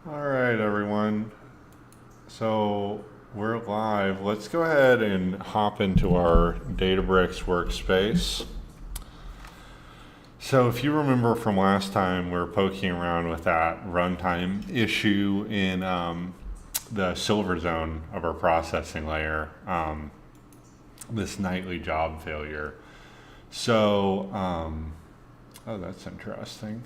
All right, everyone. So we're live. Let's go ahead and hop into our Databricks workspace. So if you remember from last time, we were poking around with that runtime issue in the silver zone of our processing layer, this nightly job failure. So, oh, that's interesting.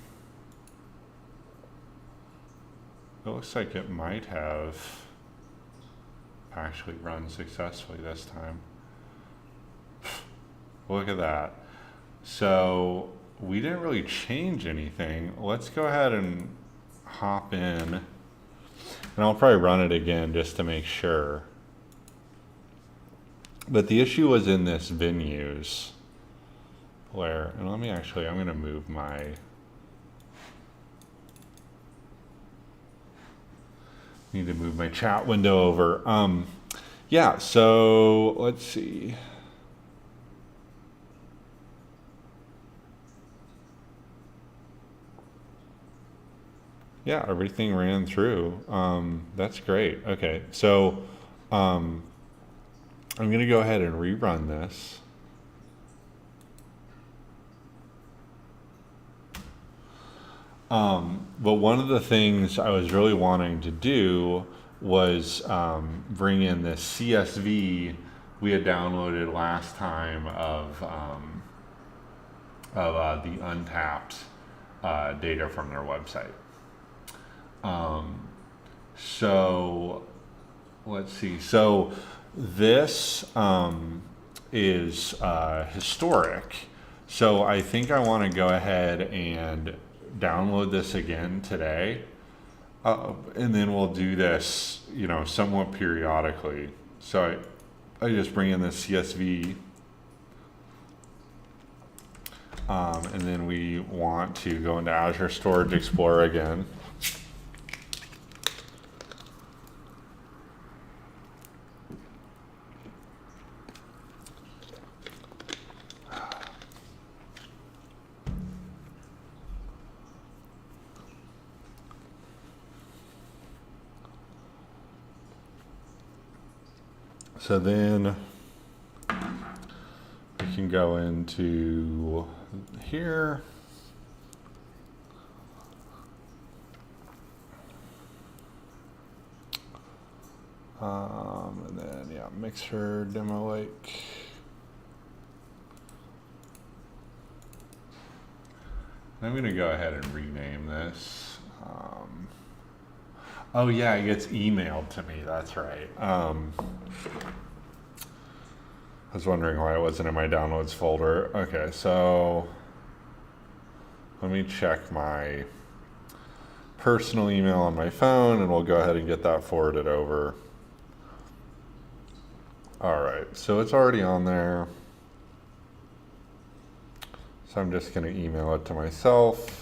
It looks like it might have actually run successfully this time. Look at that. So we didn't really change anything. Let's go ahead and hop in, and I'll probably run it again just to make sure. But the issue was in this venues layer. And I'm going to move my need to move my chat window over. Yeah, so let's see. Yeah, everything ran through. That's great. Okay, so I'm going to go ahead and rerun this. But one of the things I was really wanting to do was bring in this CSV we had downloaded last time of the untapped data from their website. So let's see. So this is historic. So I think I want to go ahead and download this again today, and then we'll do this, somewhat periodically. So I just bring in the CSV, and then we want to go into Azure Storage Explorer again. So then we can go into here. And then, yeah, Mixer, Demo Lake. I'm going to go ahead and rename this. Oh yeah, it gets emailed to me. That's right. I was wondering why it wasn't in my downloads folder. Okay, so let me check my personal email on my phone, and we'll go ahead and get that forwarded over. All right, so it's already on there. So I'm just going to email it to myself.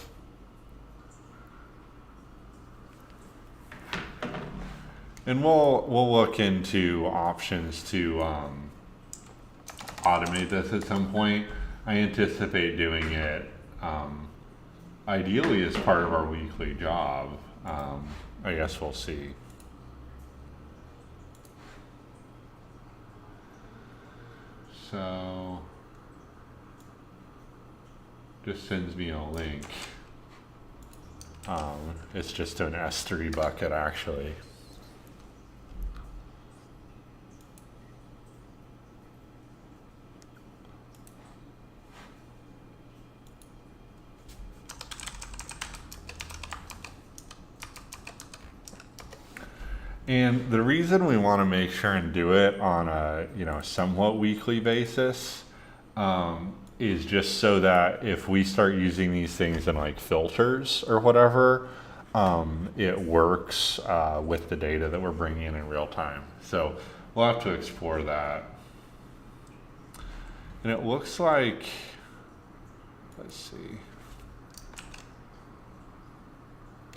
And we'll look into options to automate this at some point. I anticipate doing it ideally as part of our weekly job. I guess we'll see. So just sends me a link. It's just an S3 bucket actually. And the reason we want to make sure and do it on a somewhat weekly basis is just so that if we start using these things in like filters or whatever, it works with the data that we're bringing in real time. So we'll have to explore that. And it looks like, let's see.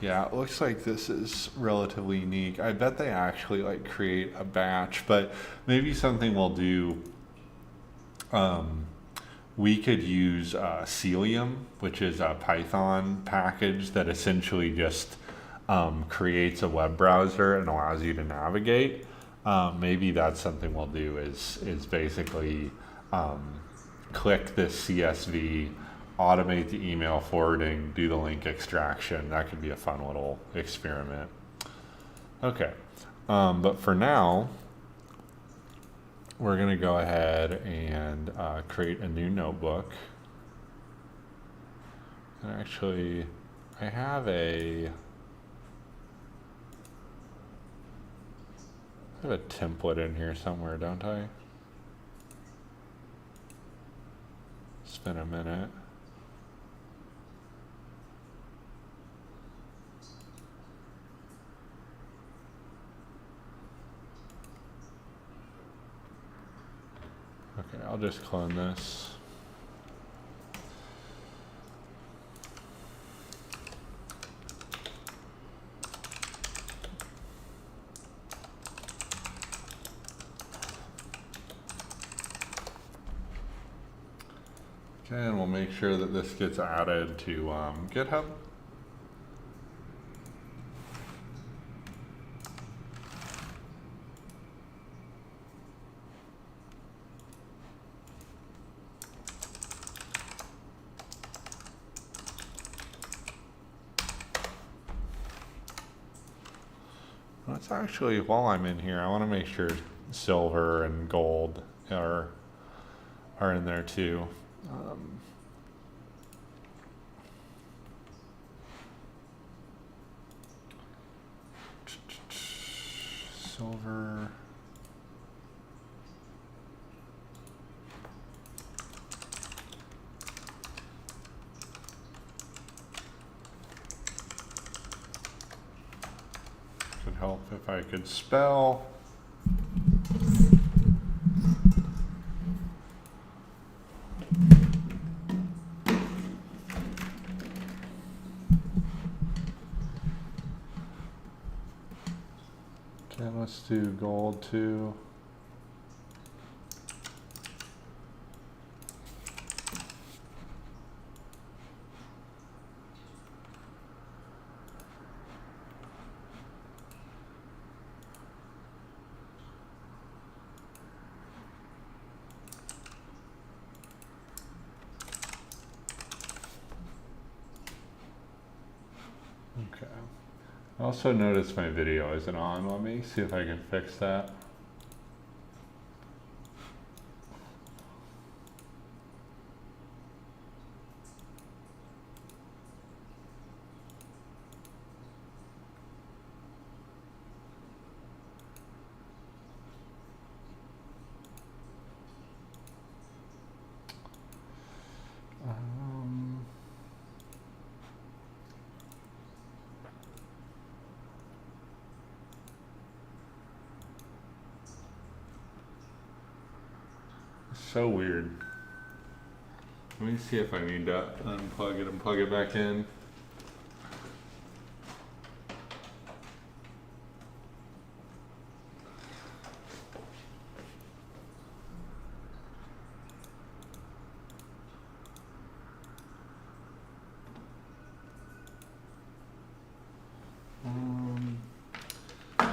Yeah, it looks like this is relatively unique. I bet they actually create a batch, but maybe something we'll do. We could use Cilium, which is a Python package that essentially just creates a web browser and allows you to navigate. Maybe that's something we'll do is basically click this CSV, automate the email forwarding, do the link extraction. That could be a fun little experiment. Okay, but for now, we're going to go ahead and create a new notebook. And actually, I have a template in here somewhere, don't I? It's been a minute. Okay, I'll just clone this. Okay, and we'll make sure that this gets added to GitHub. Let's actually, while I'm in here, I want to make sure silver and gold are in there too. Silver. Could help if I could spell. Okay, let's do gold too. Okay. I also noticed my video isn't on. Let me see if I can fix that. So weird. Let me see if I need to unplug it and plug it back in.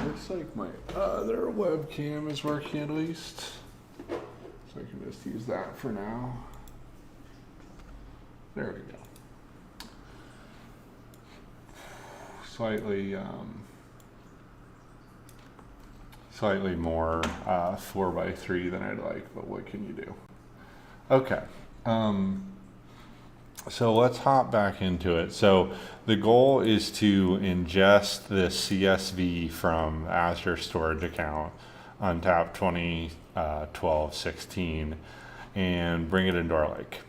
Looks like my other webcam is working at least. So I can just use that for now. There we go. Slightly more 4x3 than I'd like, but what can you do? Okay. So let's hop back into it. So the goal is to ingest this CSV from Azure storage account on tap 2012-16 and bring it into our lake.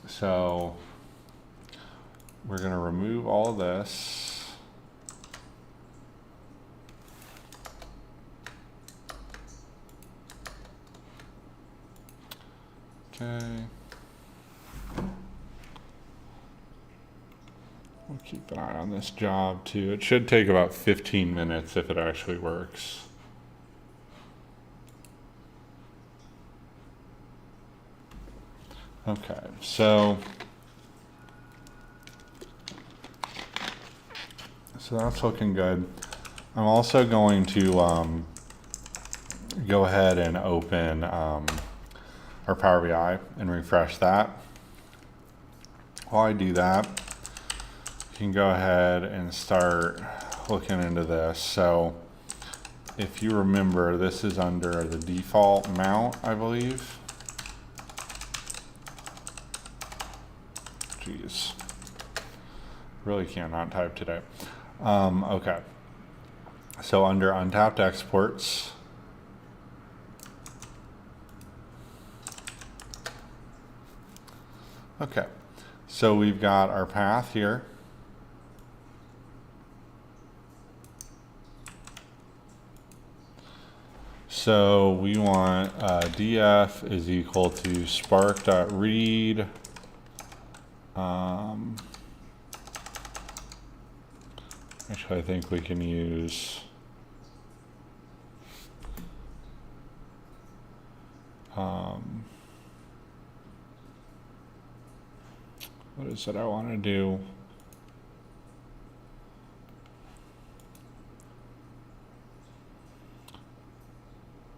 So we're going to remove all of this. Okay. We'll keep an eye on this job too. It should take about 15 minutes if it actually works. Okay, so So that's looking good. I'm also going to go ahead and open our Power BI and refresh that. While I do that, you can go ahead and start looking into this. So if you remember, this is under the default mount, I believe. Jeez, really cannot type today. Okay, so under untapped exports, okay, so we've got our path here. So we want df is equal to spark.read actually I think we can use what is it I want to do?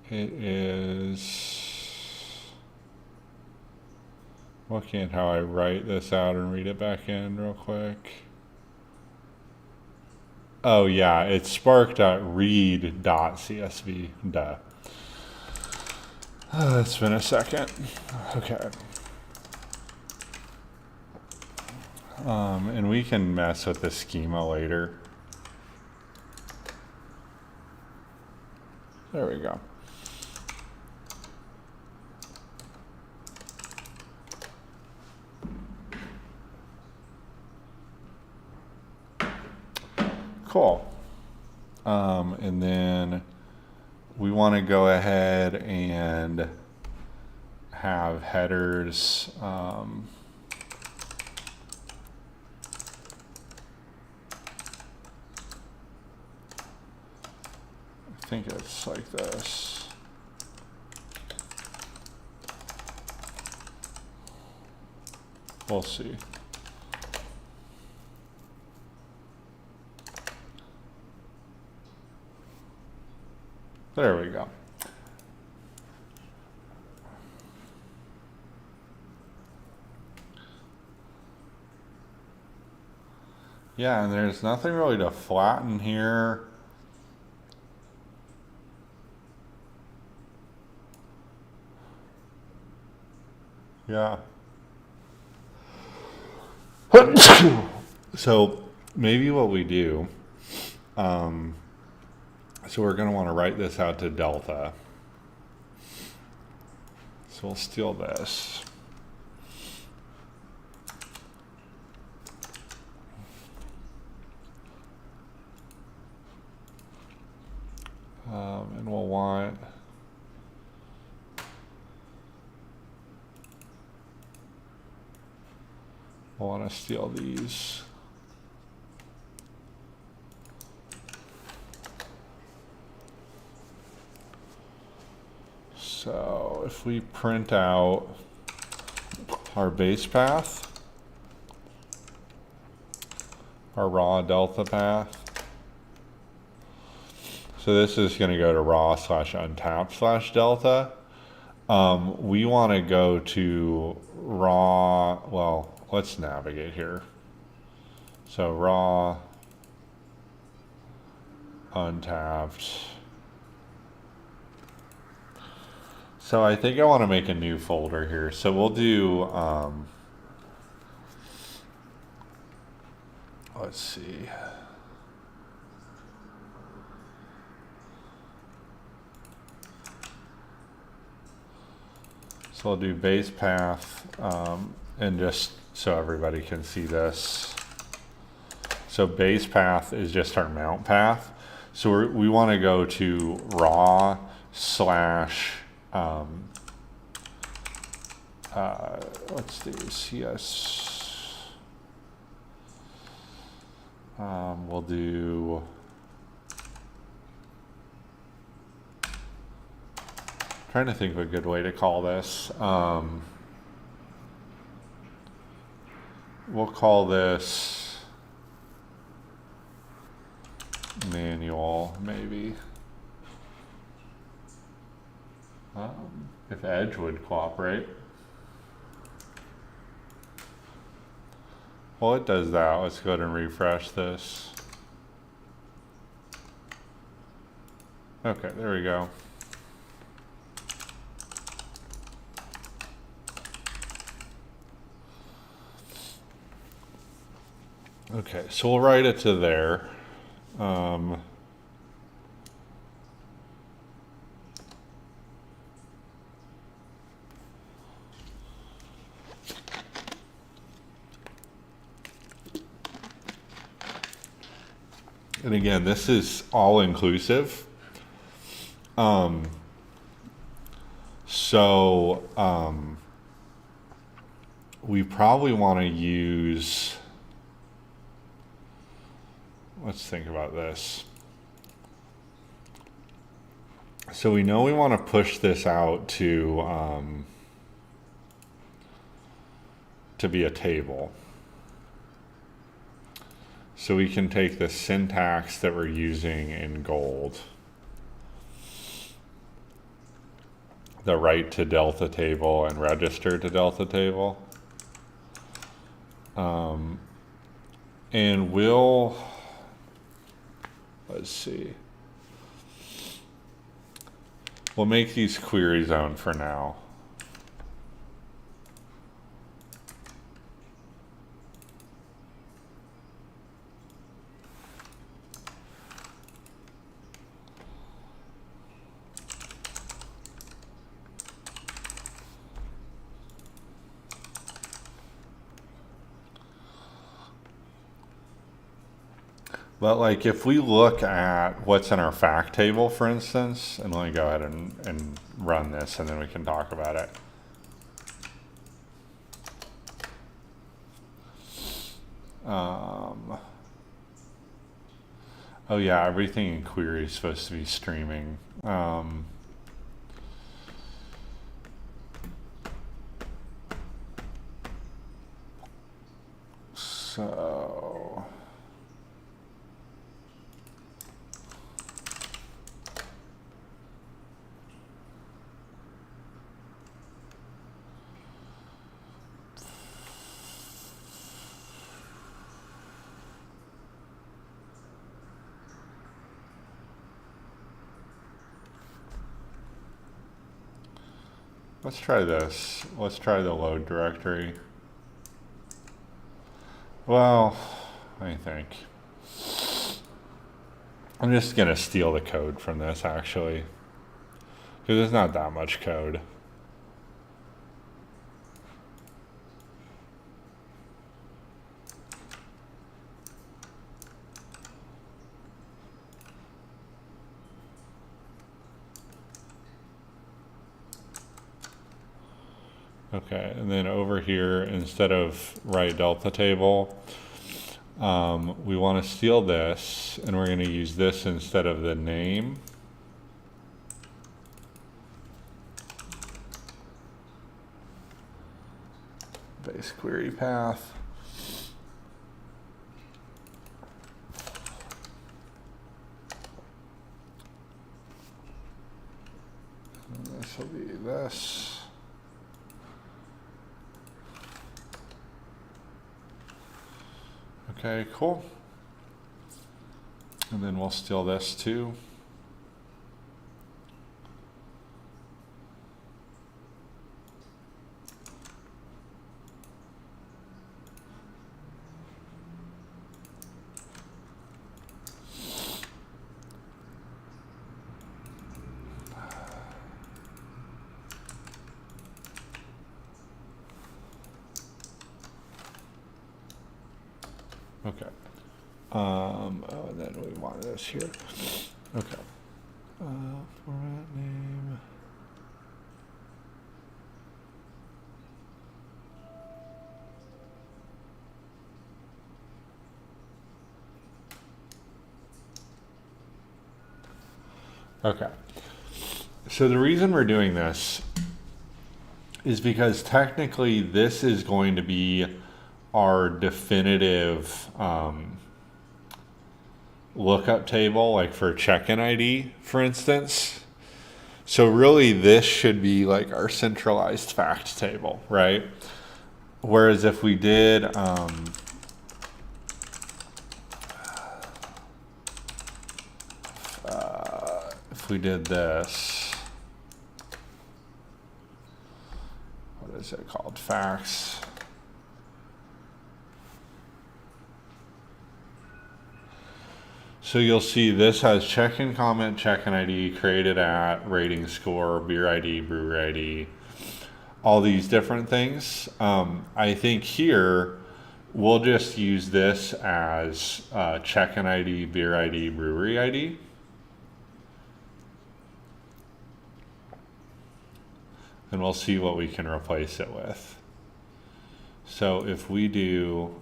It is, looking at how I write this out and read it back in real quick. Oh yeah, it's spark.read.csv. Duh. It's been a second. Okay. And we can mess with the schema later. There we go. Cool. And then we want to go ahead and have headers. I think it's like this. We'll see. There we go. Yeah, and there's nothing really to flatten here. Yeah. So maybe what we do, so we're going to want to write this out to delta. So we'll steal this. And we'll want to steal these. So if we print out our base path, our raw delta path, so this is going to go to raw/untapped/delta. We want to go to raw, well, let's navigate here. So raw, untapped. So I think I want to make a new folder here. So we'll do, let's see. So I'll do base path, and just so everybody can see this. So base path is just our mount path. So we want to go to raw slash, let's do CS. We'll do, trying to think of a good way to call this. We'll call this manual, maybe. If Edge would cooperate. Well, it does that. Let's go ahead and refresh this. Okay, there we go. Okay, so we'll write it to there. And again, this is all inclusive. We probably want to use, let's think about this. So we know we want to push this out to be a table. So we can take the syntax that we're using in gold, the write to delta table and register to delta table. And we'll, let's see, we'll make these query zone for now. But like if we look at what's in our fact table, for instance, and let me go ahead and run this and then we can talk about it. Oh yeah, everything in query is supposed to be streaming. So let's try this. Let's try the load directory. Well, I think I'm just gonna steal the code from this actually, because there's not that much code. Okay, and then over here, instead of write delta table, we want to steal this, and we're going to use this instead of the name. Base query path. And this will be this. Okay, cool. And then we'll steal this too. Okay. Oh, and then we want this here. Okay. Format name. Okay. So the reason we're doing this is because technically this is going to be our definitive lookup table, like for check-in ID, for instance. So really this should be like our centralized fact table, right? Whereas if we did, if we did this, what is it called? Facts. So you'll see this has check-in comment, check-in ID, created at, rating score, beer ID, brewery ID, all these different things. I think here we'll just use this as check-in ID, beer ID, brewery ID. And we'll see what we can replace it with. So if we do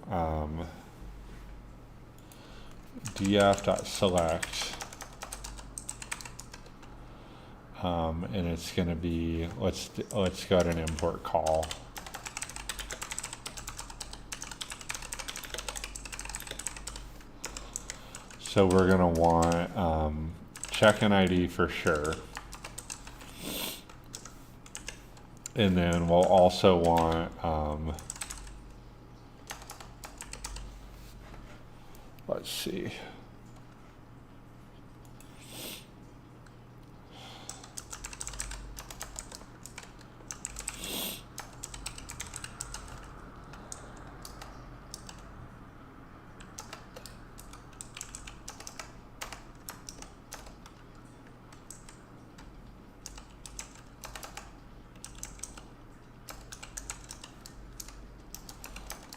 df.select, and it's going to be, let's go ahead and import call. So we're going to want check-in ID for sure. And then we'll also want, let's see.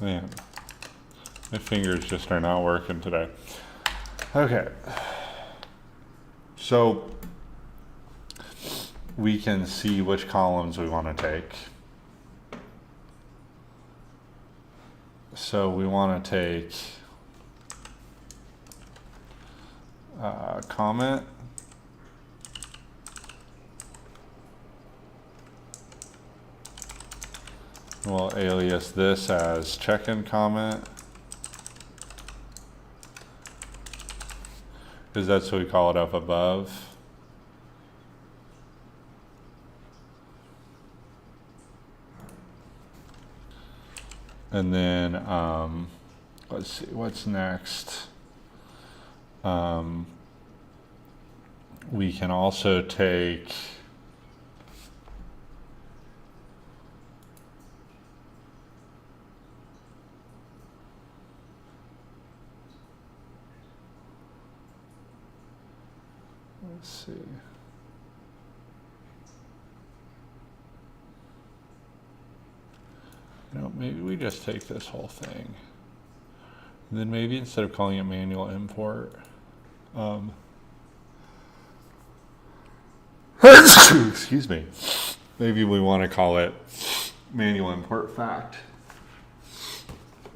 Man, my fingers just are not working today. Okay. So we can see which columns we want to take. So we want to take comment. We'll alias this as check-in comment, because that's what we call it up above. And then let's see what's next. We can also take let's see. You know, maybe we just take this whole thing. And then maybe instead of calling it manual import, excuse me, maybe we want to call it manual import fact.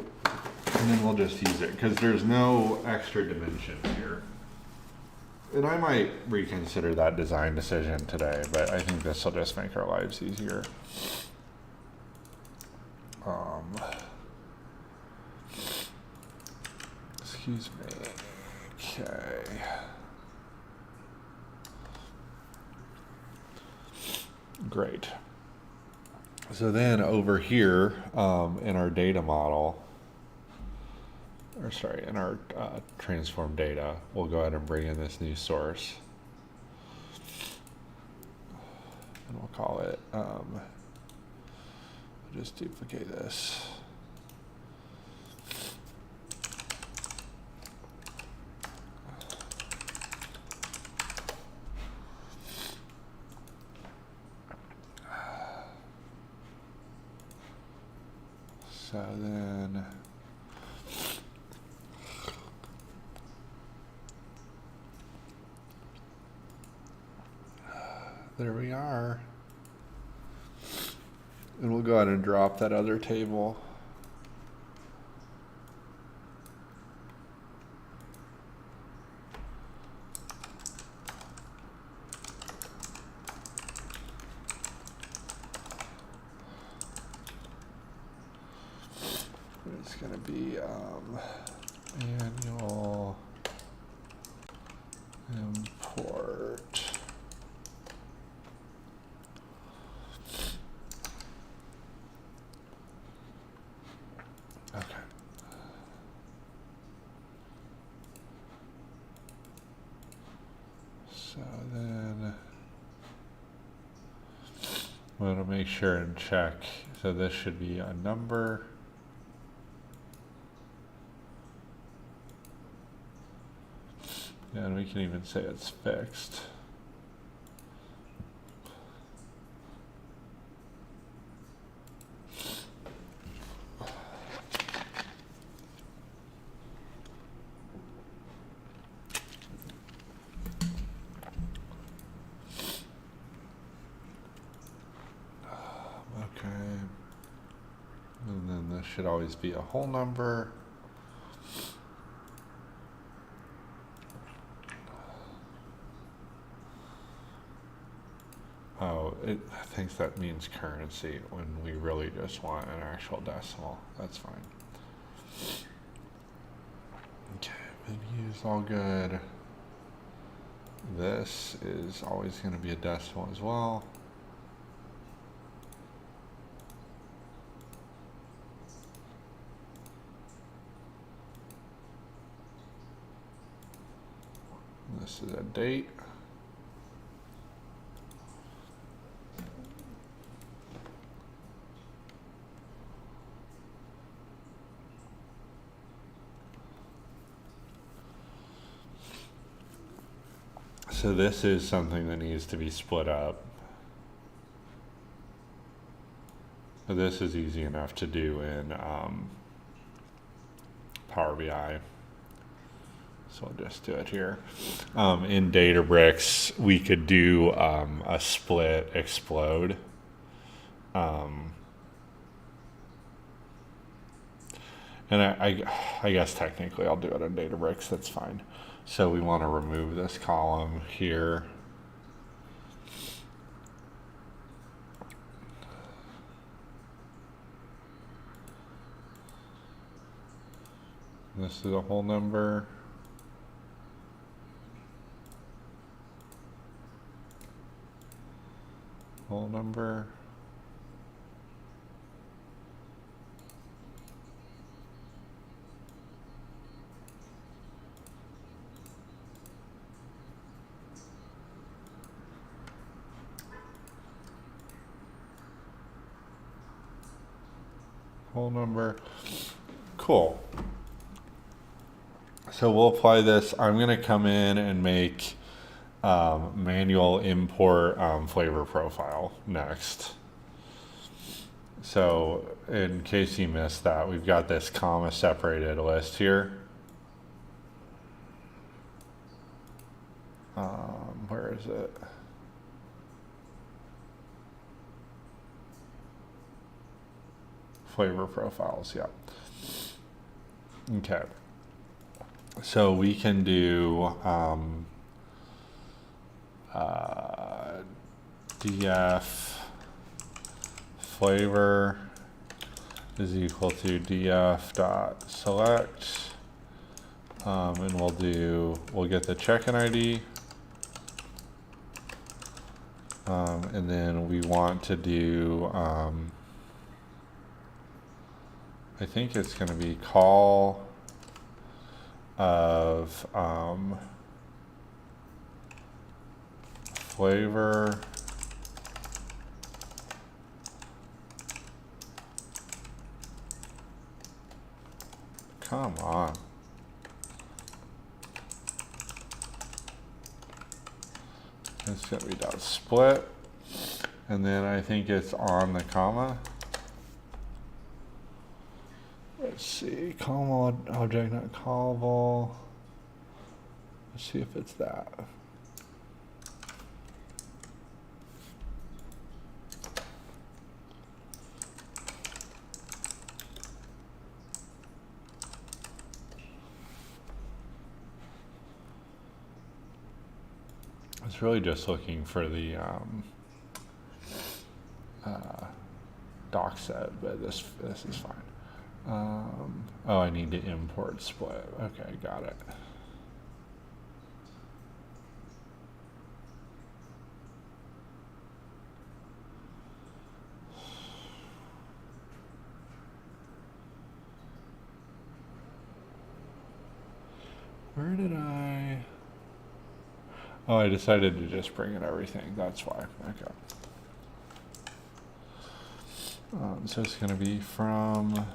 And then we'll just use it because there's no extra dimensions here. And I might reconsider that design decision today, but I think this will just make our lives easier. Excuse me. Okay. Great. So then over here in our data model, or sorry, in our transform data, we'll go ahead and bring in this new source. And we'll call it, we'll just duplicate this. So then there we are. And we'll go ahead and drop that other table. It's going to be annual import. Okay. So then I'm going to make sure and check. So this should be a number. And we can even say it's fixed. Okay. And then this should always be a whole number. Oh, it thinks that means currency when we really just want an actual decimal. That's fine. Okay, menu is all good. This is always going to be a decimal as well. This is a date. So this is something that needs to be split up. So this is easy enough to do in Power BI. So I'll just do it here. In Databricks, we could do a split explode. And I guess technically I'll do it in Databricks, that's fine. So we want to remove this column here. This is a whole number. Whole number. Whole number. Cool. So we'll apply this. I'm going to come in and make manual import flavor profile next. So in case you missed that, we've got this comma separated list here. Where is it? Flavor profiles, yeah. Okay. So we can do df flavor is equal to df dot select, and we'll get the check-in ID, and then we want to do I think it's going to be call of flavor come on. It's going to be dot split, and then I think it's on the comma. Let's see, comma object not callable. Let's see if it's that. I was really just looking for the doc set, but this is fine. Oh, I need to import split. Okay, got it. Where did I? Oh, I decided to just bring in everything. That's why. Okay. So it's going to be from.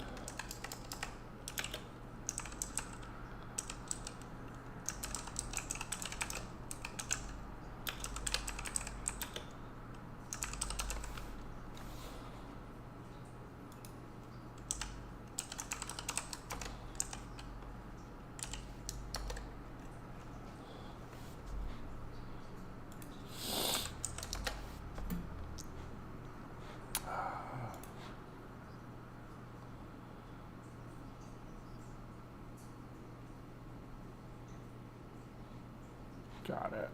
Got it.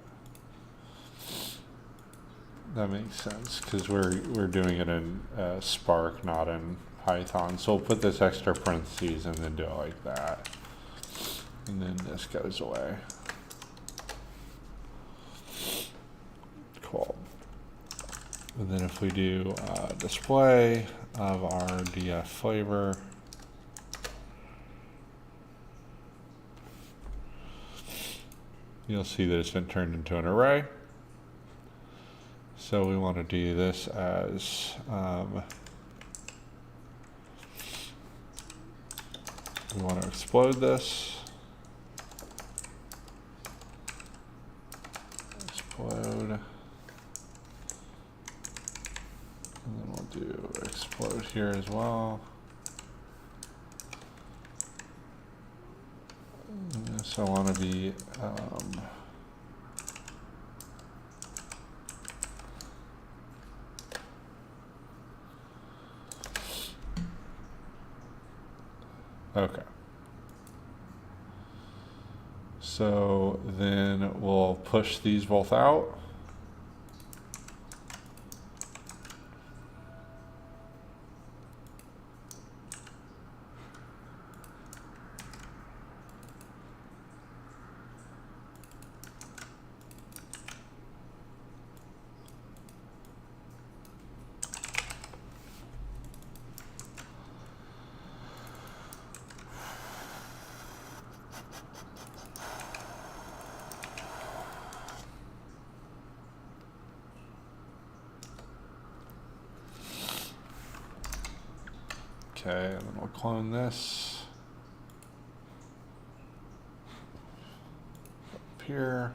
That makes sense because we're doing it in Spark, not in Python. So we'll put this extra parentheses and then do it like that, and then this goes away. Cool. And then if we do display of our DF flavor, you'll see that it's been turned into an array. So we want to do this as we want to explode this. Explode. And then we'll do explode here as well. So I want to be okay. So then we'll push these both out. Okay, and then we'll clone this up here.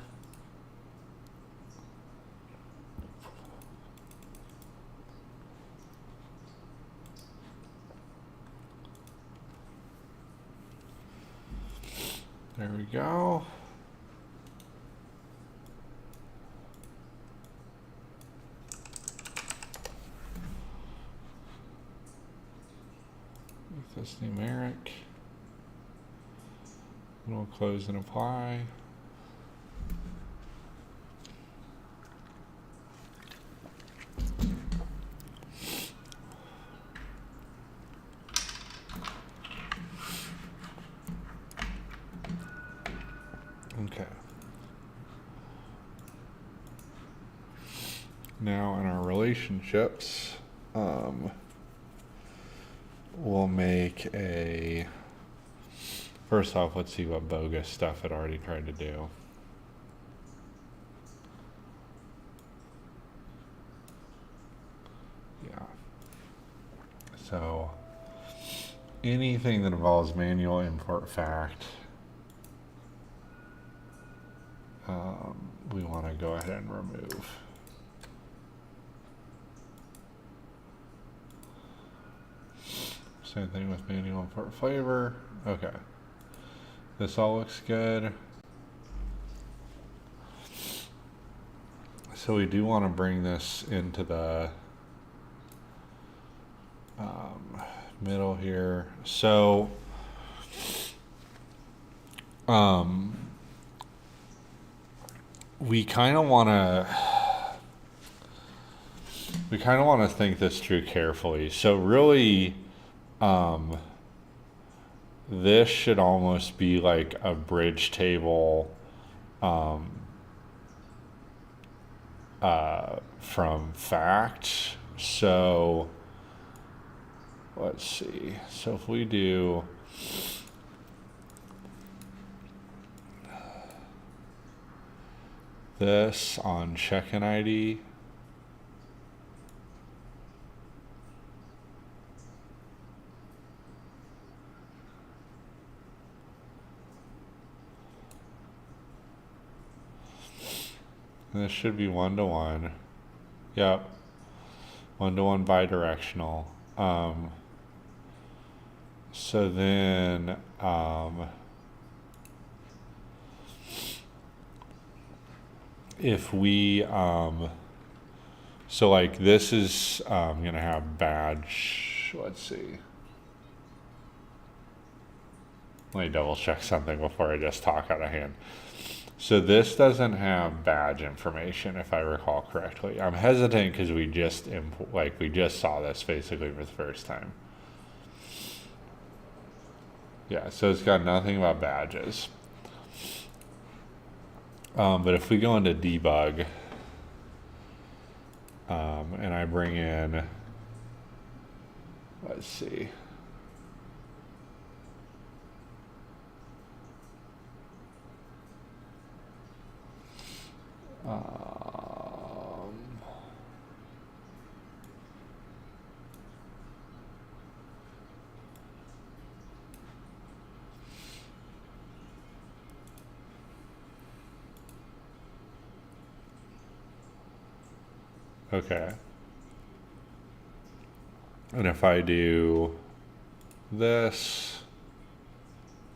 There we go. This numeric, and we'll close and apply. Okay. Now in our relationships, we'll make a, first off, let's see what bogus stuff it already tried to do. Yeah. So anything that involves manual import fact, we want to go ahead and remove. Same thing with manual import flavor. Okay. This all looks good. So we do want to bring this into the middle here. So we kind of want to think this through carefully. So really, this should almost be like a bridge table from fact. So let's see. So if we do this on check-in ID. And this should be one-to-one. Yep. One-to-one bidirectional. So then, if we, so like this is gonna have badge, let's see. Let me double check something before I just talk out of hand. So this doesn't have badge information, if I recall correctly. I'm hesitant because we just saw this basically for the first time. Yeah, so it's got nothing about badges. But if we go into debug, and I bring in, let's see. Okay. And if I do this,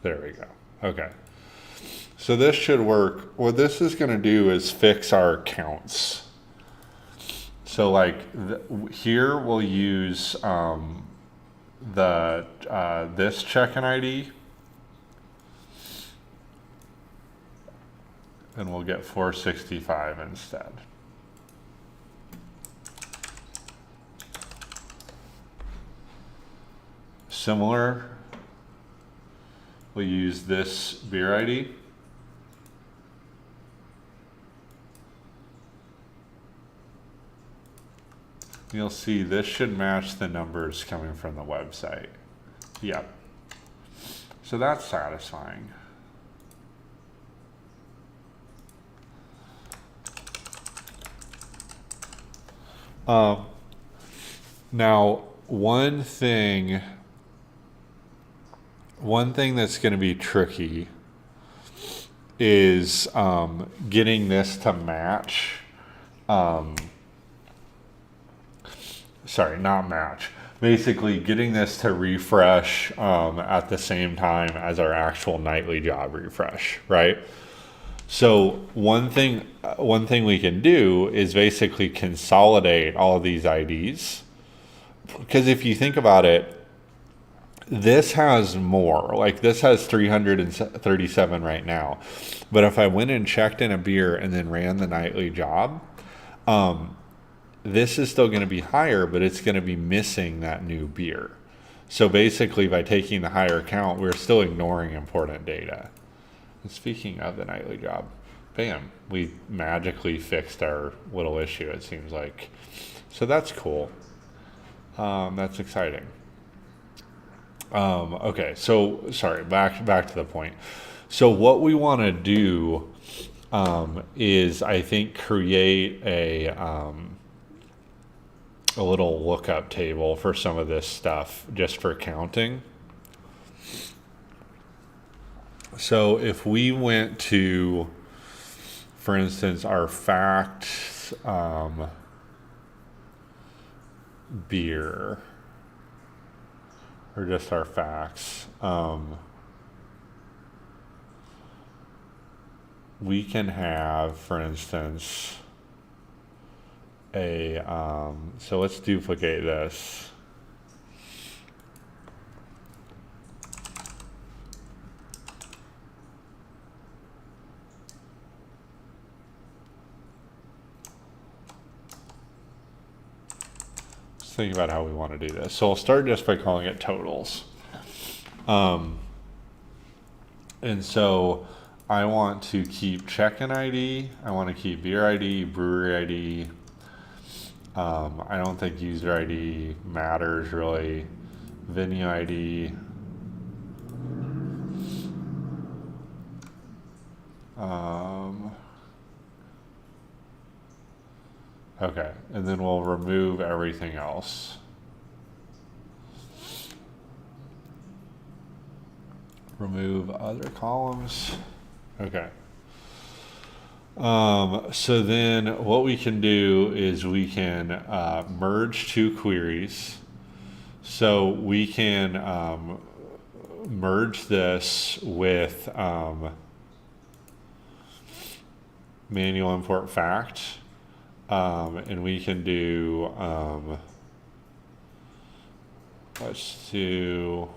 there we go. Okay. So this should work. What this is going to do is fix our counts. So like here we'll use this check-in ID, and we'll get 465 instead. Similar, we'll use this beer ID. You'll see this should match the numbers coming from the website. Yep. So that's satisfying. Now, one thing that's going to be tricky is getting this to match. Sorry, not match. Basically, getting this to refresh at the same time as our actual nightly job refresh, right? So one thing we can do is basically consolidate all of these IDs, because if you think about it, this has more. Like this has 337 right now, but if I went and checked in a beer and then ran the nightly job, this is still going to be higher, but it's going to be missing that new beer. So basically, by taking the higher count, we're still ignoring important data. And speaking of the nightly job, bam, we magically fixed our little issue, it seems like. So that's cool. That's exciting. Okay, so sorry, back to the point. So what we want to do is, I think, create a little lookup table for some of this stuff just for counting. So if we went to, for instance, our facts beer, or just our facts, we can have, for instance, so let's duplicate this. Let's think about how we want to do this. So I'll start just by calling it totals. And so I want to keep check-in ID. I want to keep beer ID, brewery ID. I don't think user ID matters really. Venue ID. Okay, and then we'll remove everything else. Remove other columns. Okay. So then what we can do is we can merge two queries. So we can merge this with manual import fact. And we can do, let's do,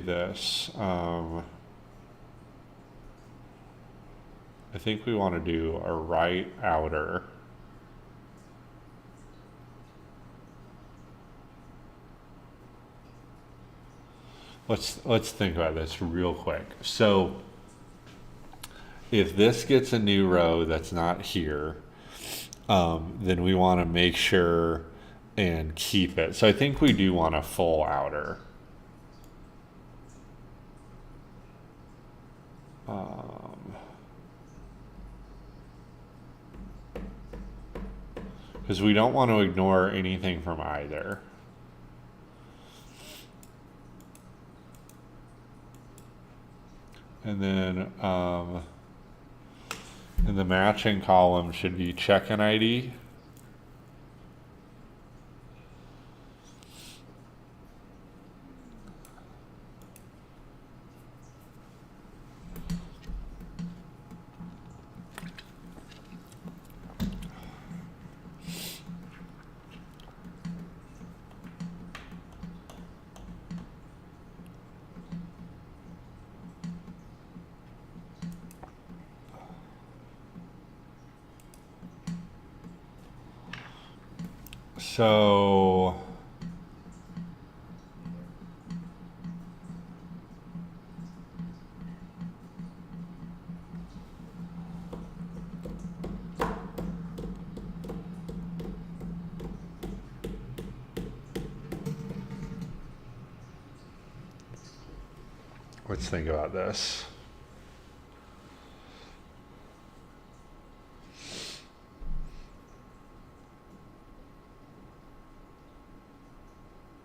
this. I think we want to do a right outer. Let's think about this real quick. So if this gets a new row that's not here, then we want to make sure and keep it. So I think we do want a full outer. Because we don't want to ignore anything from either. And then in the matching column should be check-in ID. So let's think about this.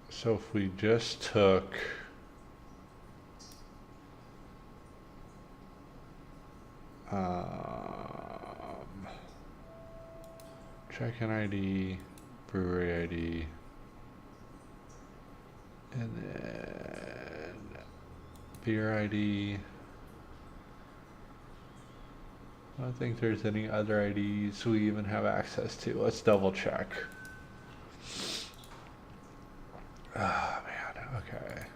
So if we just took check-in ID, brewery ID, and then beer ID. I don't think there's any other IDs we even have access to. Let's double check. Oh man, okay.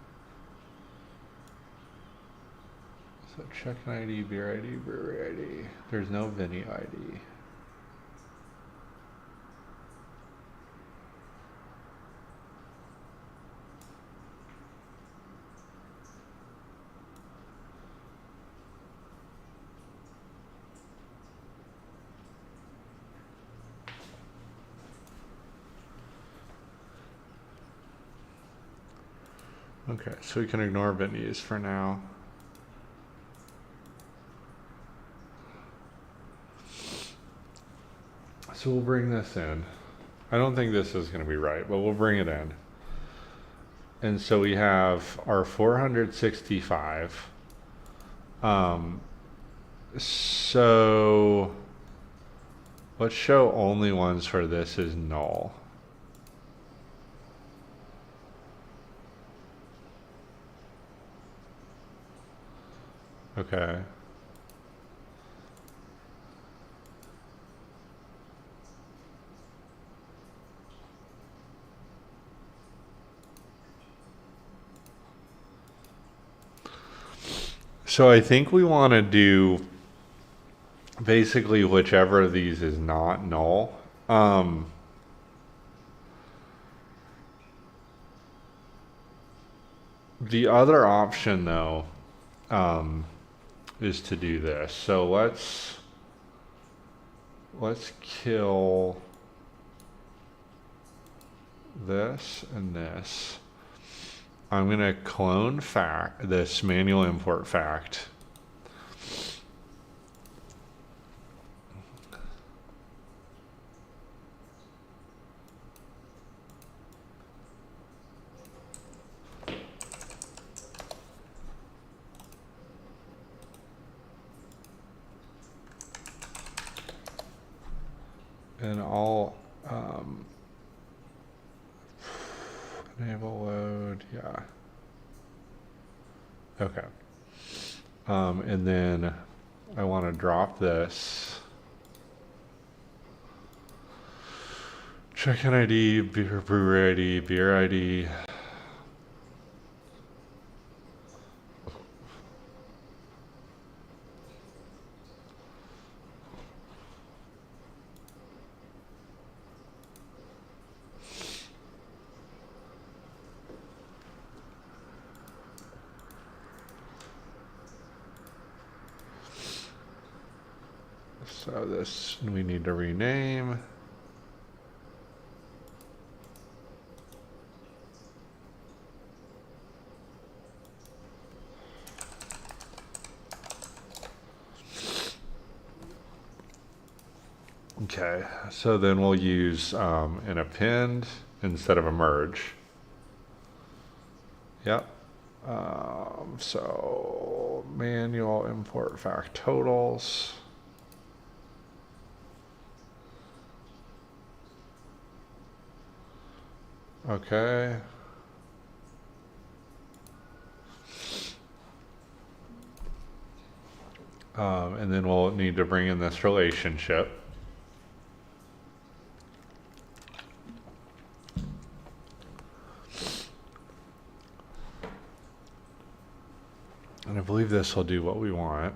So check-in ID, beer ID, brewery ID. There's no venue ID. Okay, so we can ignore venues for now. So we'll bring this in. I don't think this is going to be right, but we'll bring it in. And so we have our 465. So let's show only ones for this is null. Okay. So I think we want to do basically whichever of these is not null. The other option though, is to do this. So let's kill this and this. I'm going to clone this manual import fact. and I'll enable load, yeah. Okay. And then I want to drop this. Check-in ID, beer brewery ID, beer ID. So this we need to rename. Okay, so then we'll use an append instead of a merge. Yep. So manual import factotals. Okay. And then we'll need to bring in this relationship. And I believe this will do what we want.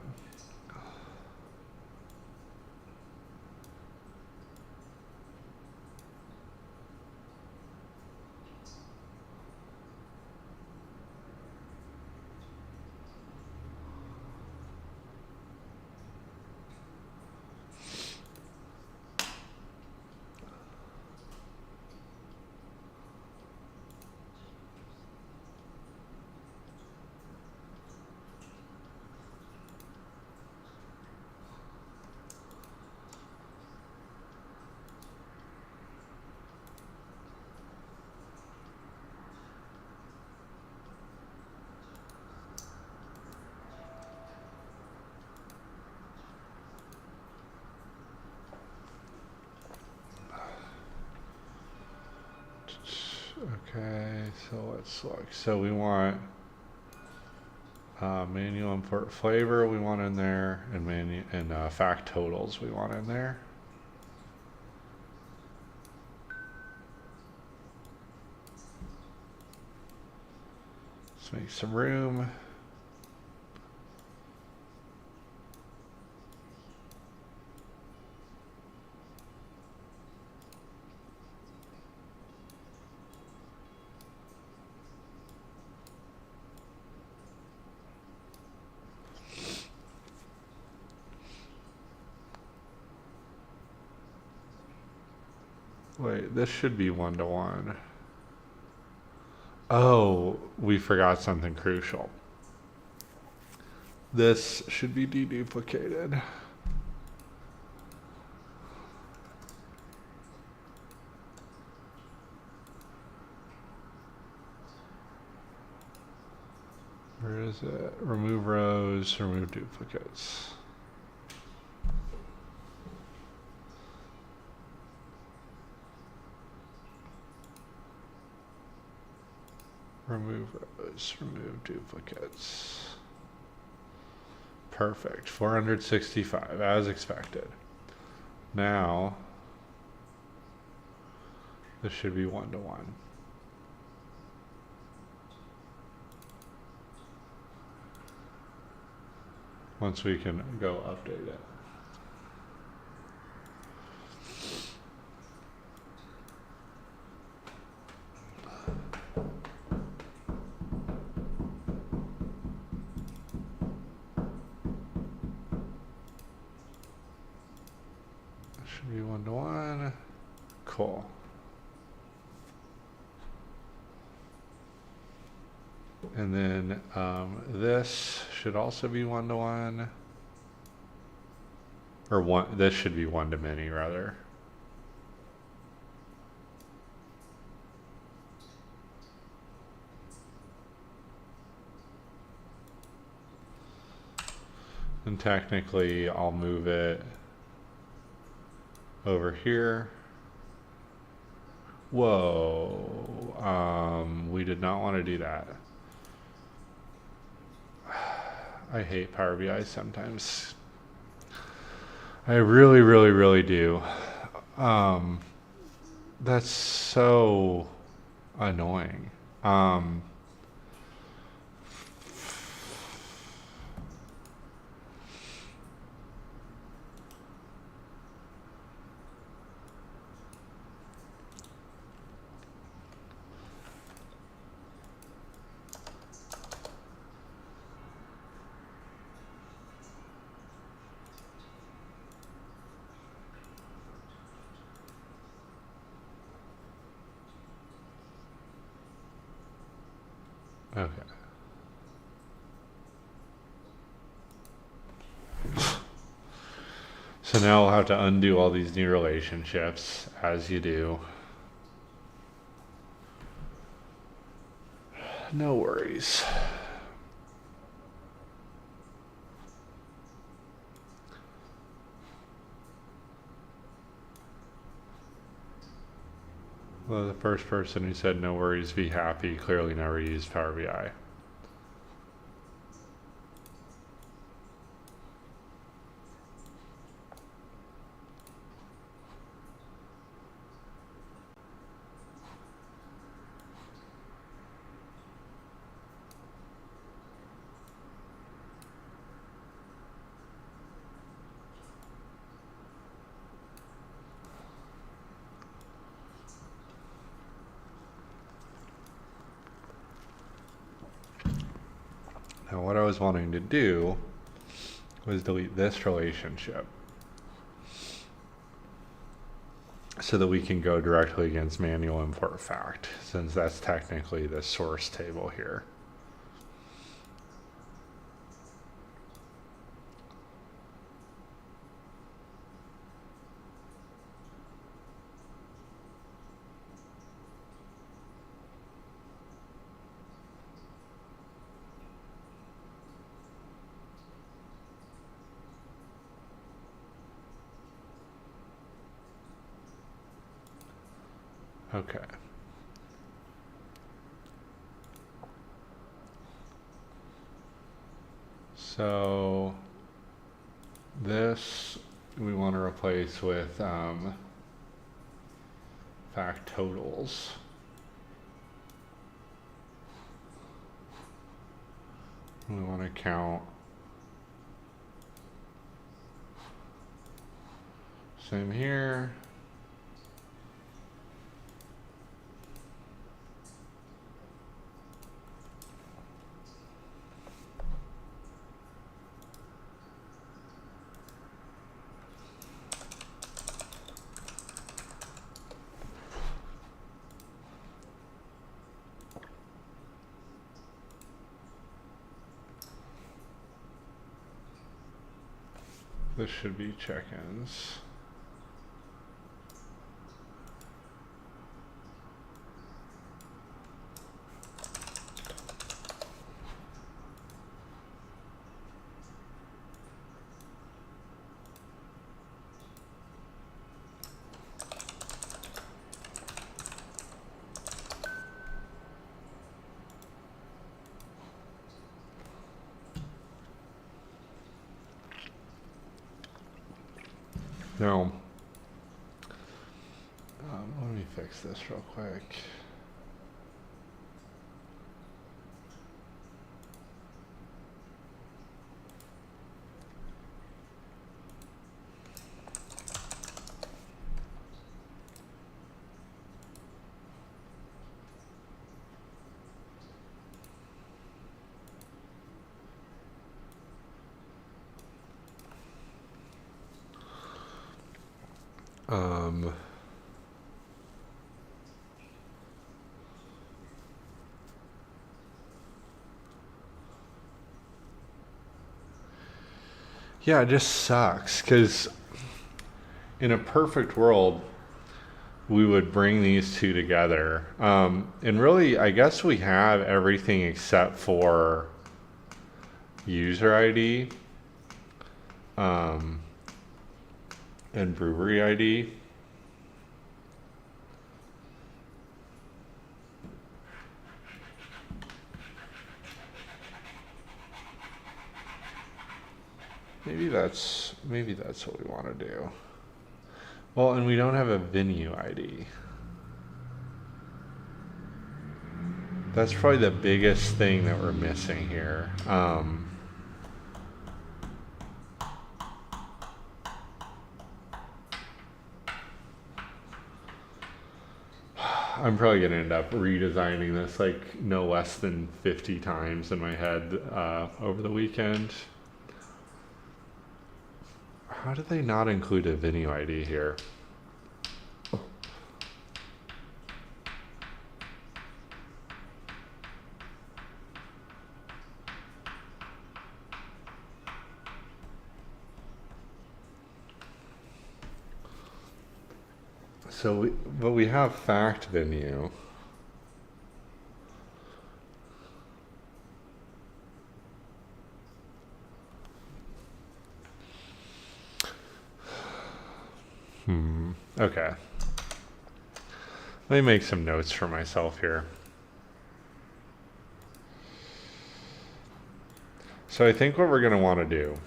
Okay, so let's look. So we want manual import flavor we want in there, and factotals we want in there. Let's make some room. Wait, this should be one-to-one. Oh, we forgot something crucial. This should be deduplicated. Where is it? Remove rows, remove duplicates. Remove rows, remove duplicates. Perfect, 465, as expected. Now, this should be one-to-one. Once we can go update it. Should be one-to-one. Cool. And then this should also be one-to-one. Or one. This should be one-to-many rather. And technically, I'll move it over here. Whoa, we did not want to do that. I hate Power BI sometimes. I really, really, really do. That's so annoying. Okay. So now we'll have to undo all these new relationships, as you do. No worries. Well, the first person who said no worries, be happy, clearly never used Power BI. Now what I was wanting to do was delete this relationship so that we can go directly against manual import fact, since that's technically the source table here. Okay. So this we want to replace with fact totals. We want to count same here. This should be check-ins. Now, let me fix this real quick. Yeah, it just sucks because in a perfect world, we would bring these two together. And really, I guess we have everything except for user ID. and brewery ID. Maybe that's what we want to do. Well, and we don't have a venue ID. That's probably the biggest thing that we're missing here. I'm probably gonna end up redesigning this like no less than 50 times in my head over the weekend. How did they not include a venue ID here? So, but we have fact venue. Okay. Let me make some notes for myself here. So I think what we're going to want to do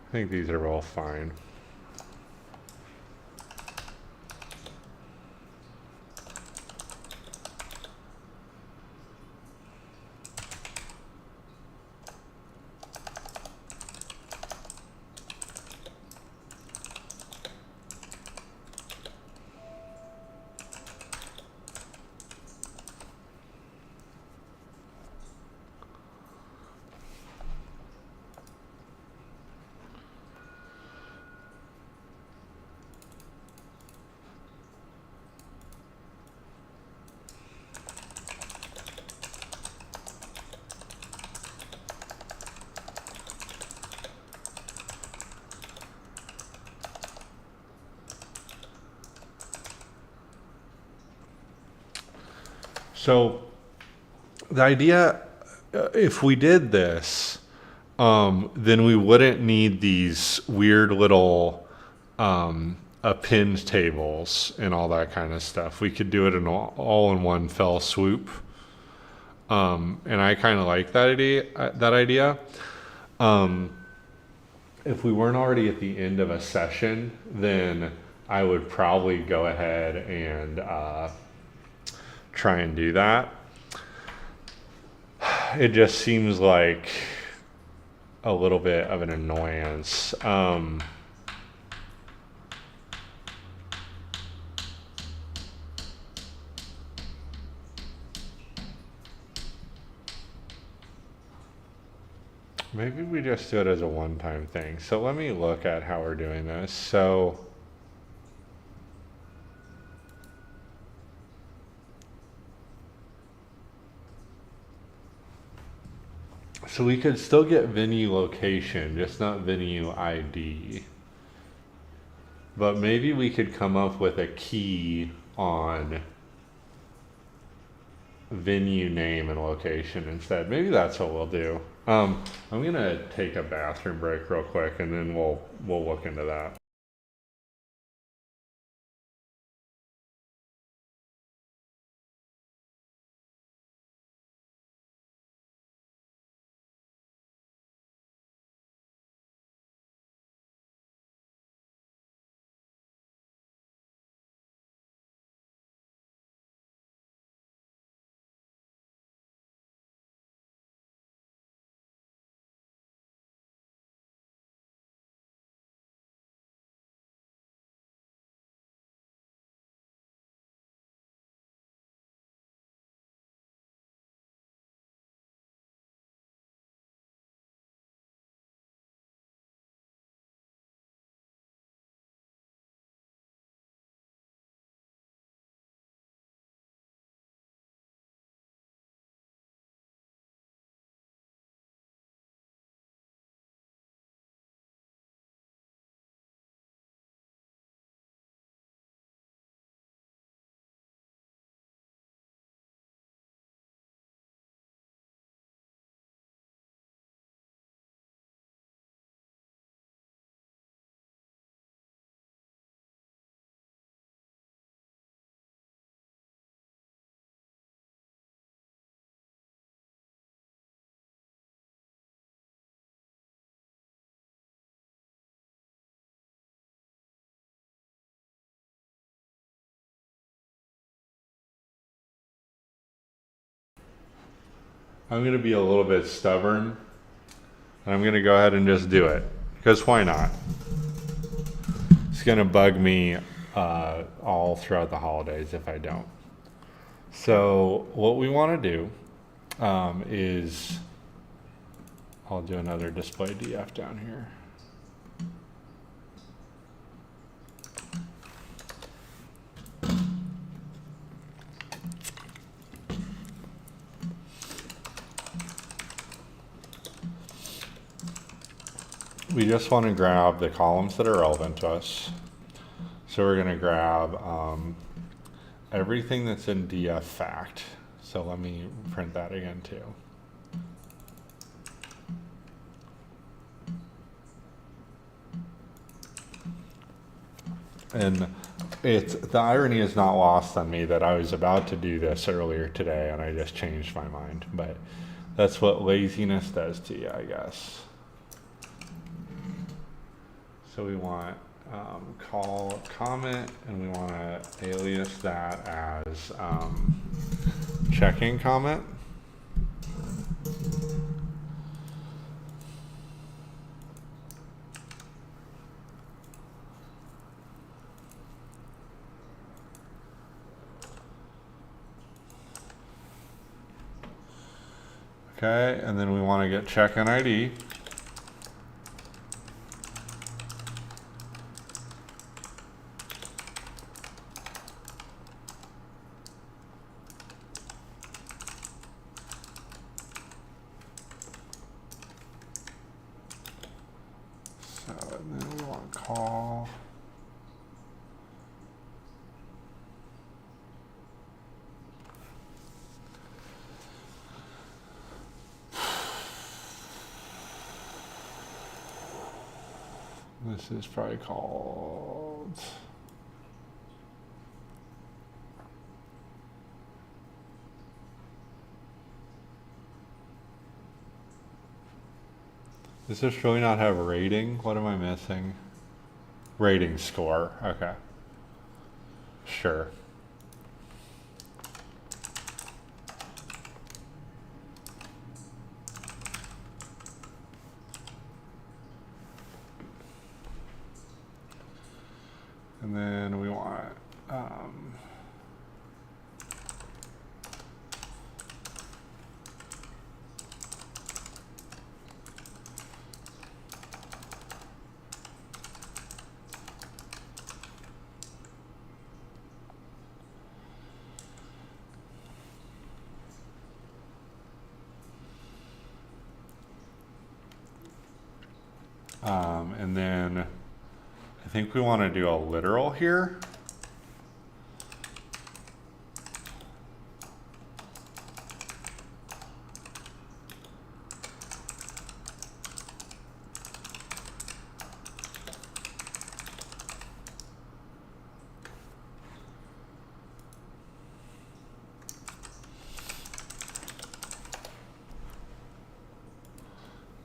I think these are all fine. So the idea, if we did this, then we wouldn't need these weird little append tables and all that kind of stuff. We could do it in all in one fell swoop. And I kind of like that idea. If we weren't already at the end of a session, then I would probably go ahead and try and do that. It just seems like a little bit of an annoyance. Maybe we just do it as a one-time thing. So let me look at how we're doing this. So we could still get venue location, just not venue ID. But maybe we could come up with a key on venue name and location instead. Maybe that's what we'll do. I'm gonna take a bathroom break real quick, and then we'll look into that. I'm going to be a little bit stubborn, and I'm going to go ahead and just do it, because why not? It's going to bug me all throughout the holidays if I don't. So what we want to do is, I'll do another display DF down here. We just want to grab the columns that are relevant to us. So we're going to grab everything that's in DF fact. So let me print that again too. And the irony is not lost on me that I was about to do this earlier today and I just changed my mind. But that's what laziness does to you, I guess. So we want call comment, and we want to alias that as checking comment. Okay, and then we want to get check an ID. And then we want call. This is probably called Does this really not have a rating? What am I missing? Rating score. Okay. Sure. And then we want and then I think we want to do a literal here.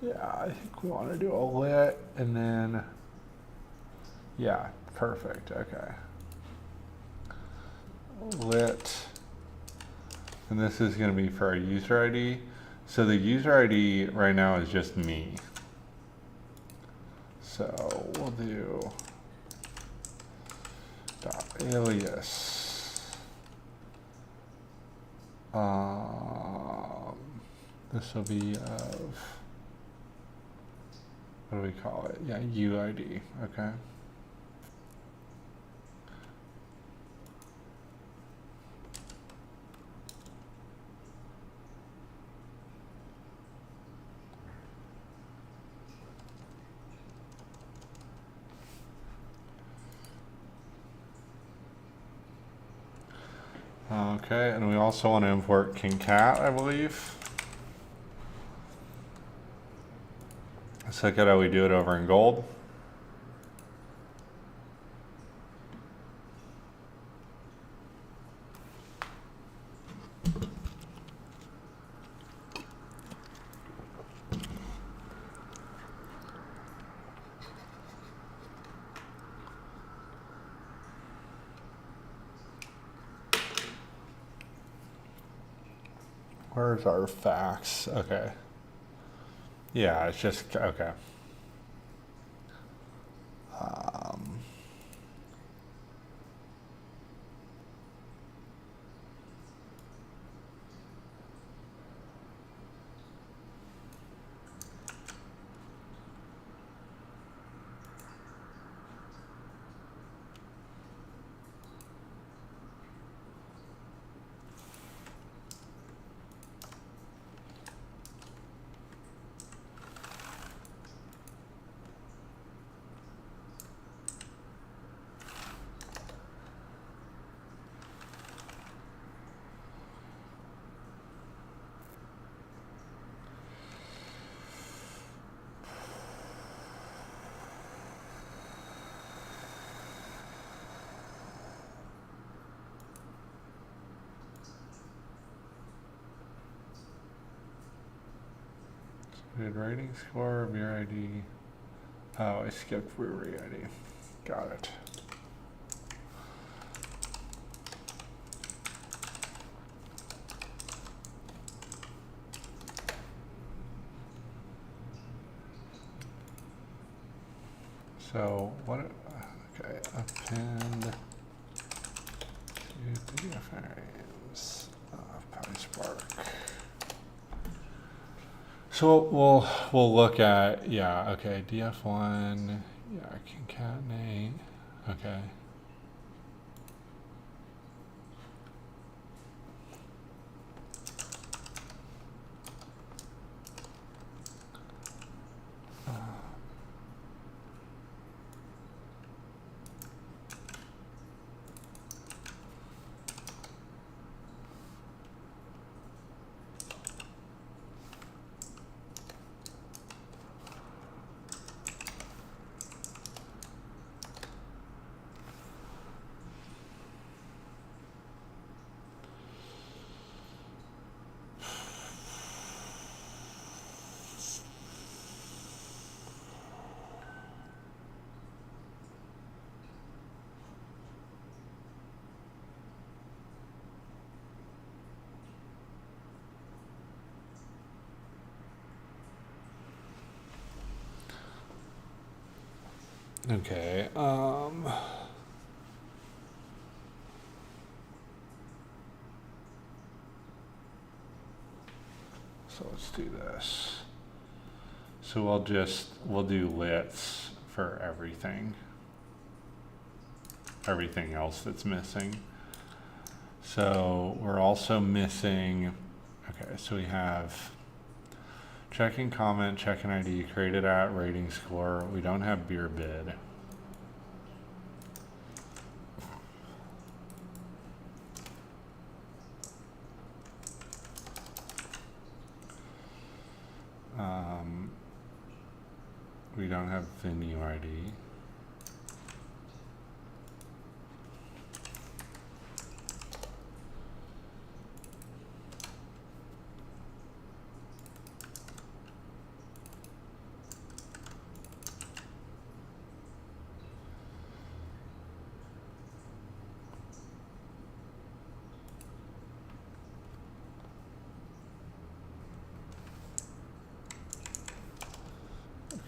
Yeah, I think we want to do a lit, and then, yeah, perfect, okay. Lit, and this is going to be for our user ID. So the user ID right now is just me. So we'll do dot alias. This will be of, what do we call it? Yeah, UID, okay. Okay, and we also want to import concat, I believe. Let's look at how we do it over in gold. Where's our facts? Okay. Yeah, it's just, okay. Good rating score of your ID. Oh, I skipped brewery ID. Got it. So what? Okay, append to the frames of PySpark. So we'll look at, yeah, okay, df1, yeah, concatenate, okay. Okay, so let's do this. So we'll do lits for everything else that's missing. So we're also missing, okay, so we have check-in comment, check-in ID, created at, rating score. We don't have beer bid. We don't have venue ID.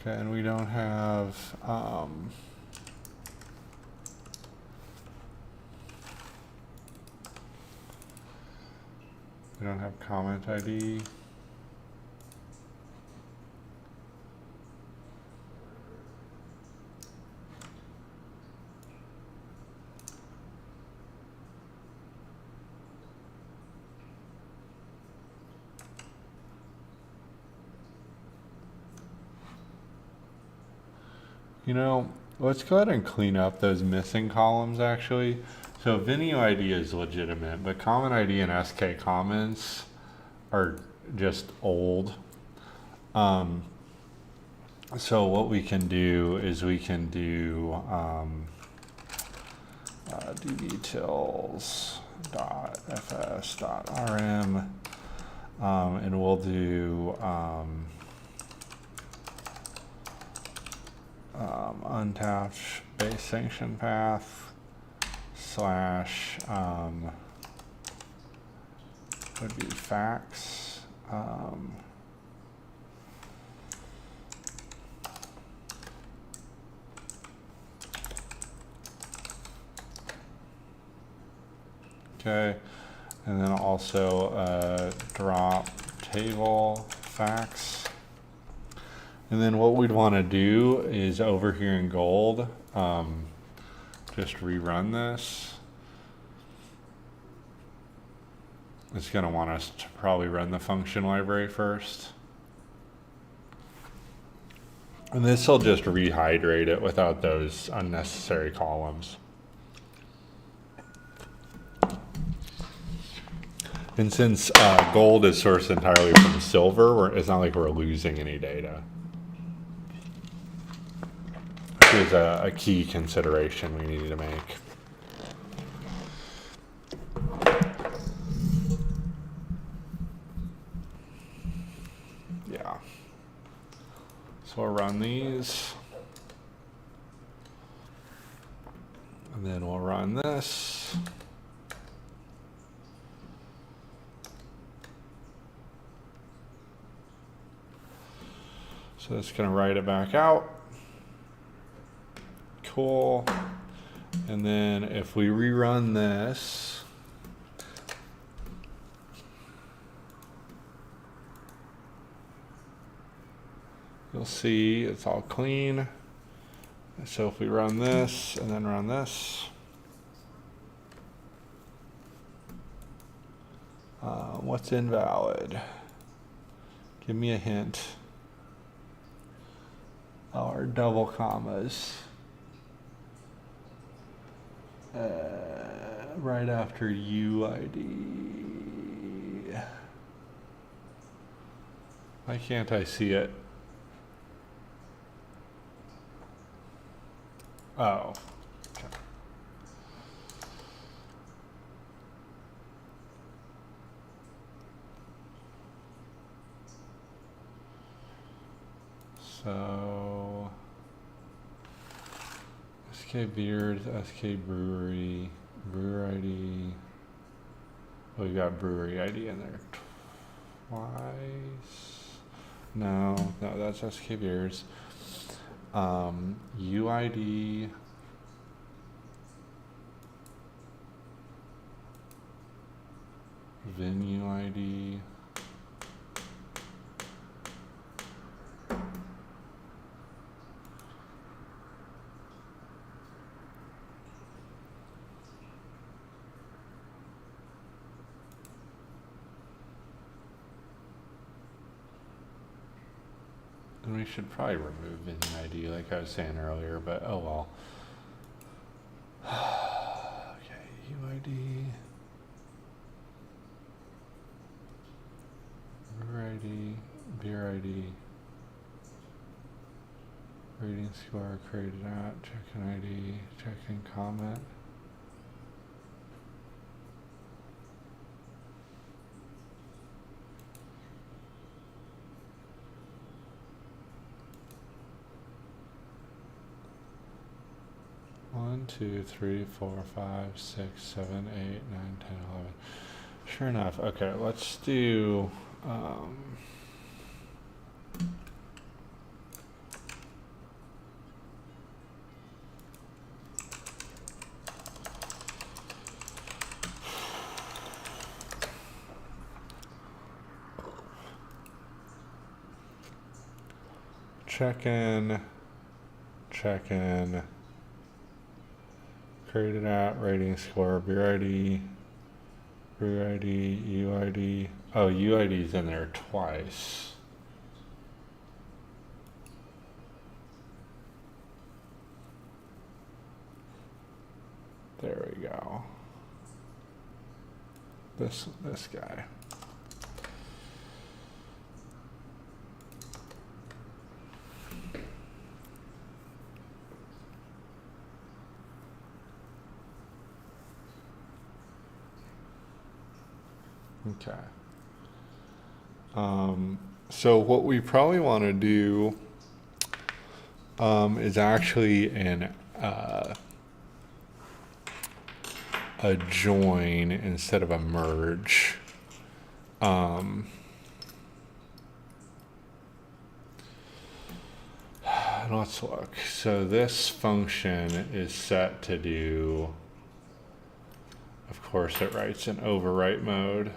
Okay, and we don't have, we don't have comment ID. You know, let's go ahead and clean up those missing columns actually. So venue ID is legitimate, but comment ID and SK comments are just old. So what we can do is we can do dbtils.fs.rm, and we'll do untapped base sanction path / would be facts. Okay, and then also drop table facts. And then what we'd want to do is over here in gold, just rerun this. It's going to want us to probably run the function library first. And this will just rehydrate it without those unnecessary columns. And since gold is sourced entirely from silver, it's not like we're losing any data. Which is a key consideration we need to make. Yeah. So we'll run these. And then we'll run this. So it's going to write it back out. Cool. And then if we rerun this, you'll see it's all clean. So if we run this and then run this, what's invalid? Give me a hint. Our double commas right after UID. Why can't I see it? Oh. Okay. So SK Beers, SK Brewery, Brewer ID. Oh, you got Brewery ID in there twice. No, that's SK Beers. UID. Venue ID. And we should probably remove venue ID like I was saying earlier, but oh well. Okay, UID. Brewer ID, beer ID, rating score, created at, check-in ID, check-in comment. One, 2, 3, 4, 5, 6, 7, 8, 9, 10, 11. Sure enough. Okay, let's do check-in, created at, rating score, beer ID, brew ID, UID. Oh, UID is in there twice. There we go. This guy. Okay. So what we probably want to do is actually a join instead of a merge. let's look. So this function is set to do, of course it writes in overwrite mode.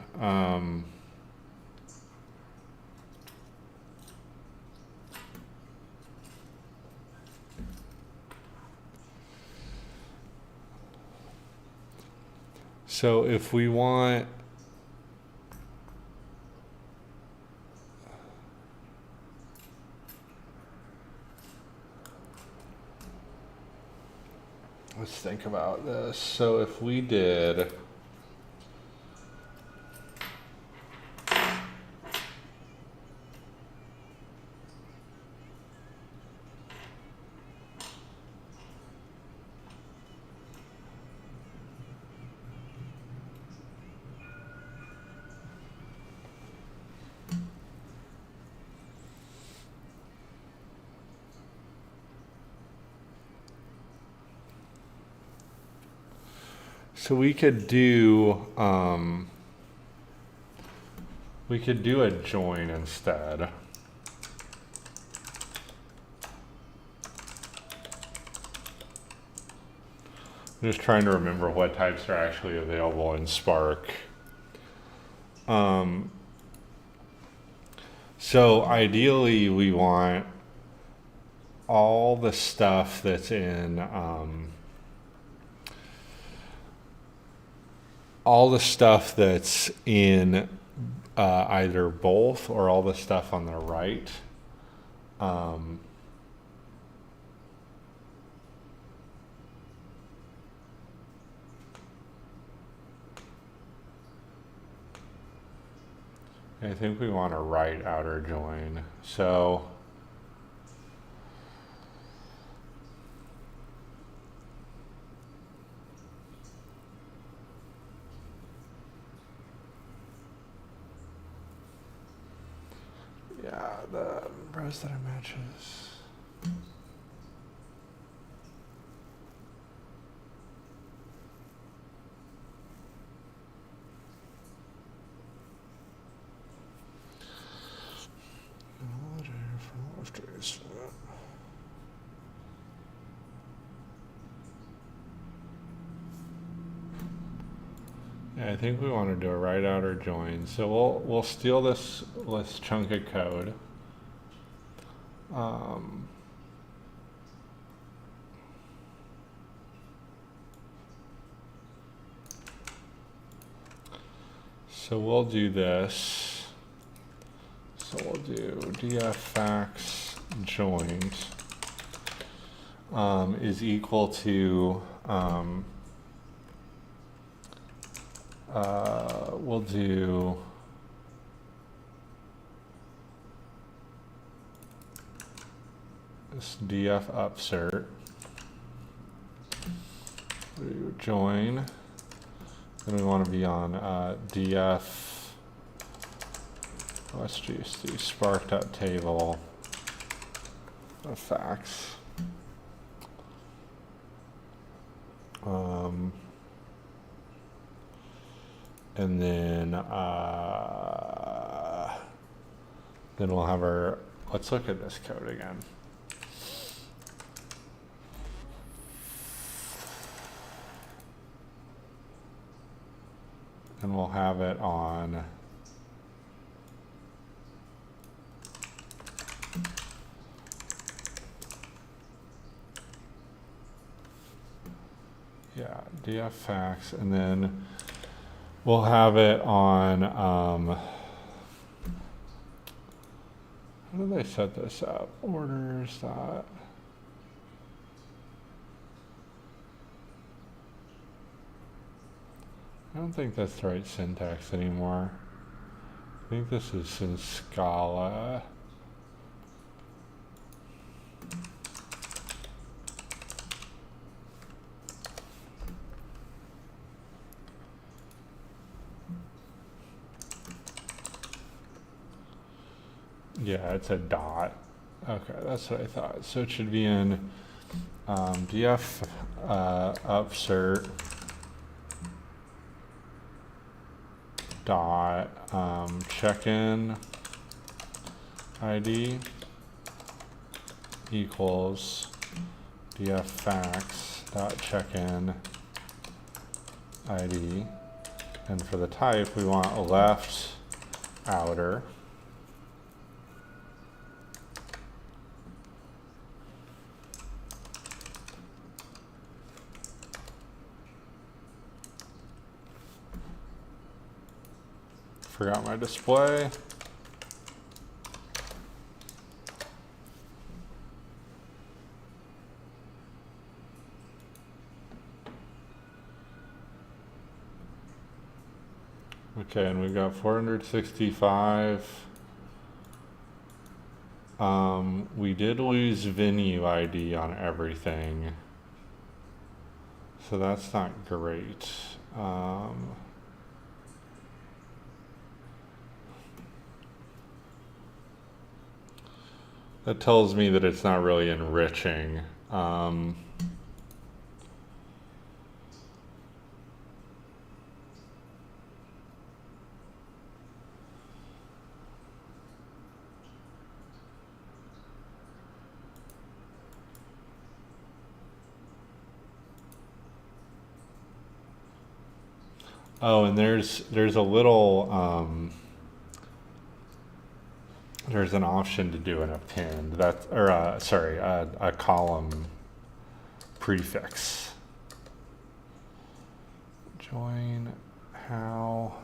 So if we want, let's think about this. So if we did, so we could do a join instead. I'm just trying to remember what types are actually available in Spark. So ideally we want all the stuff that's in either both or all the stuff on the right. I think we want a right outer join. So yeah, the rows that it matches. Yeah, I think we want to do a right outer join. So we'll steal this chunk of code. So we'll do this. So we'll do df joined is equal to we'll do this df upsert. We join. Then we want to be on df. Let's just do spark.table of facts. And then we'll have our, let's look at this code again. And we'll have it on df facts, and then we'll have it on how do they set this up? Orders dot. I don't think that's the right syntax anymore. I think this is in Scala. Yeah, it's a dot. Okay, that's what I thought. So it should be in df upsert dot check-in ID equals dffax dot check-in ID, and for the type we want a left outer. Forgot my display. Okay, and we've got 465. We did lose venue ID on everything, so that's not great. That tells me that it's not really enriching. Oh, and there's a little there's an option to do an append, that, or sorry, a column prefix. Join how.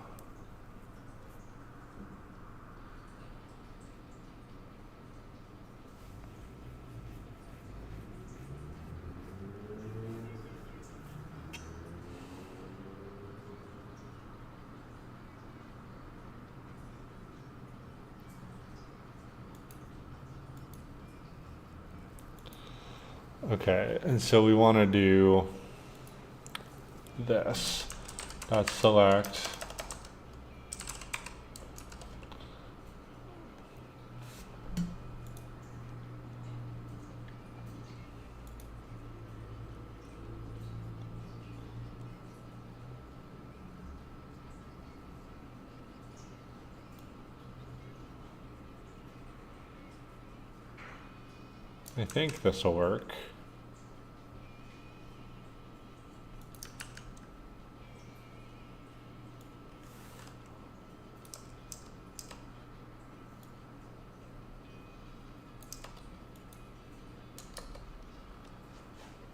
Okay, and so we want to do this. Dot select I think this will work.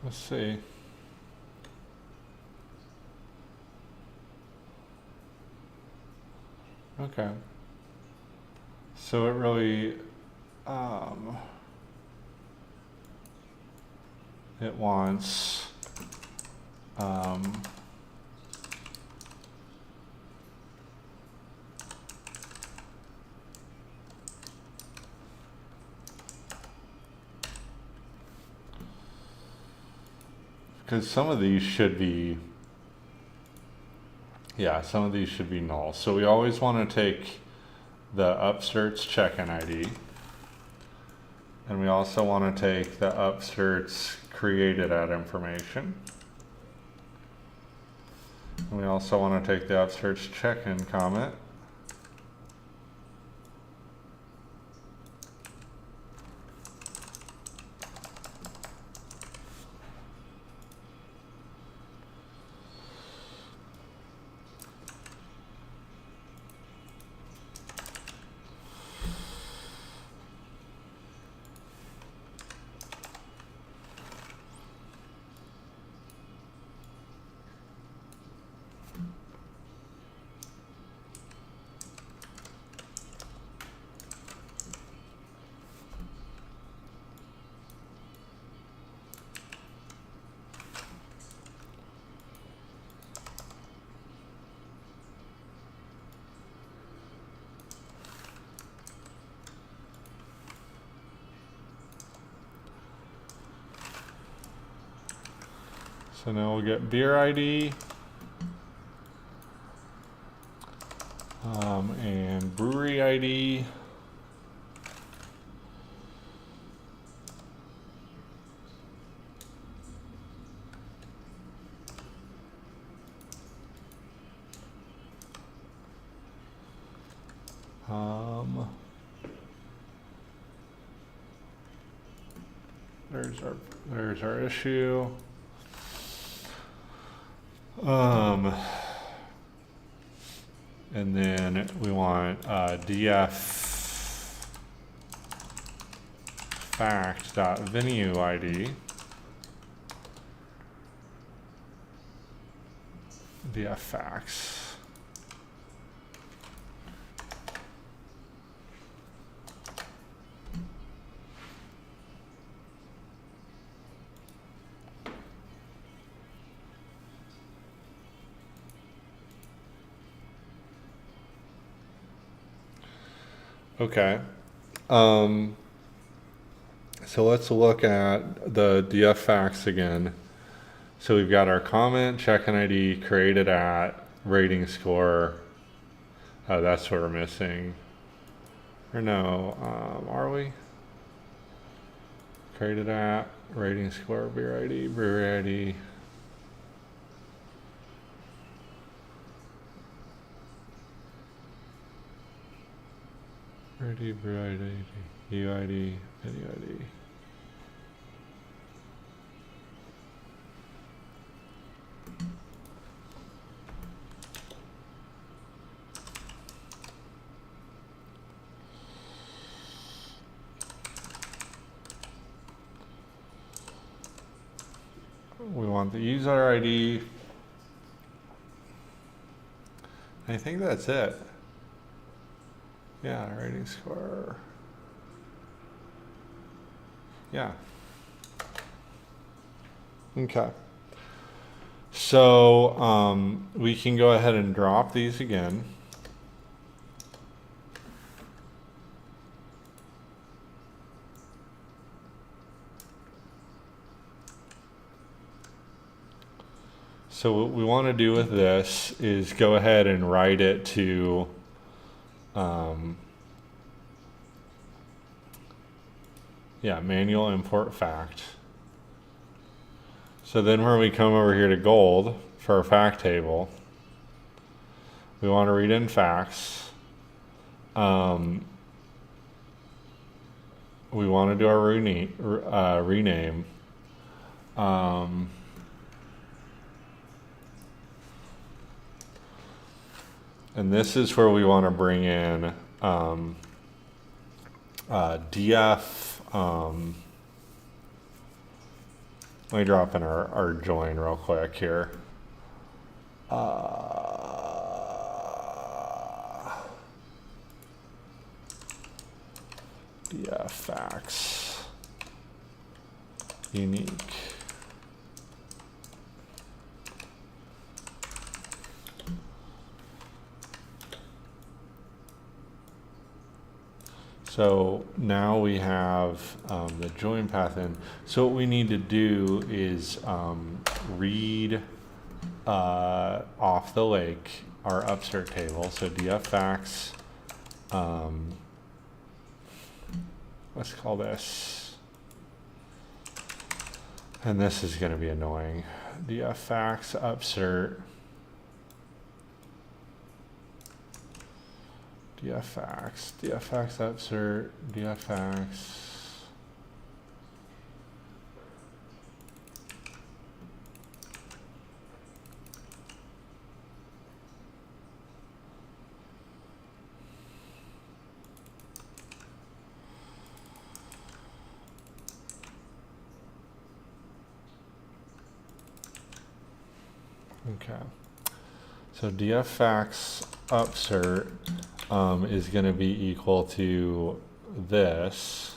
Let's see. Okay. So it really, it wants, because some of these should be, yeah, some of these should be null. So we always want to take the upserts check-in ID, and we also want to take the upserts created at information. And we also want to take the upserts check-in comment. So now we'll get beer ID and brewery ID. There's our issue. And then we want df fact.venue ID. Df facts. Okay. So let's look at the df facts again. So we've got our comment, check-in ID, created at, rating score. Oh, that's what we're missing. Or no, are we? Created at, rating score, beer ID, brewery ID. ID, brewery ID, UID, video ID. We want the user ID. I think that's it. Yeah, rating score. Yeah. Okay. So we can go ahead and drop these again. So what we want to do with this is go ahead and write it to manual import fact. So then when we come over here to gold for our fact table, we want to read in facts. We want to do our rename. And this is where we want to bring in df. Let me drop in our join real quick here. Df facts unique. So now we have the join path in. So what we need to do is read off the lake our upsert table. So df facts, let's call this, and this is going to be annoying. Df facts upsert. df facts upsert, df facts. Okay. So df facts upsert is going to be equal to this.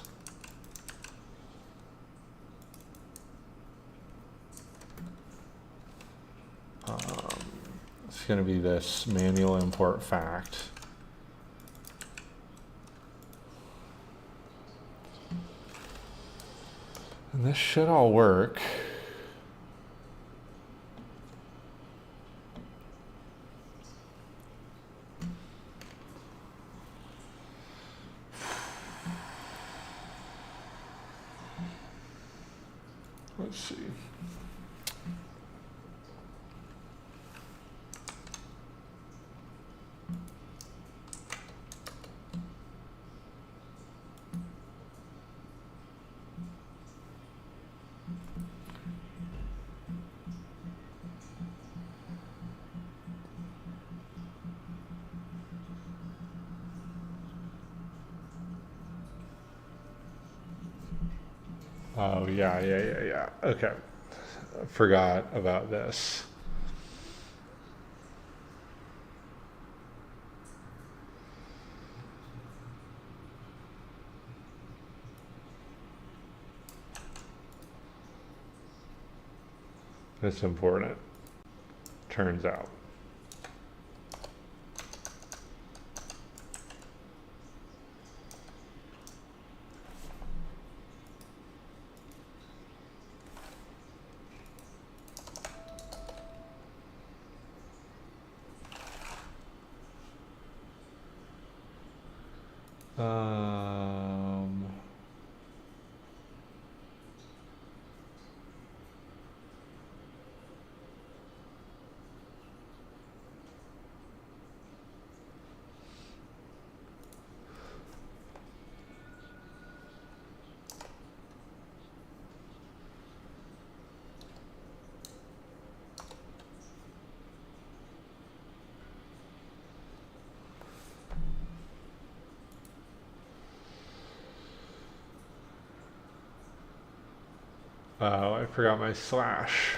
It's going to be this manual import fact. And this should all work. Let's see. Oh, yeah. Okay. I forgot about this. It's important, turns out. Um, oh, I forgot my slash.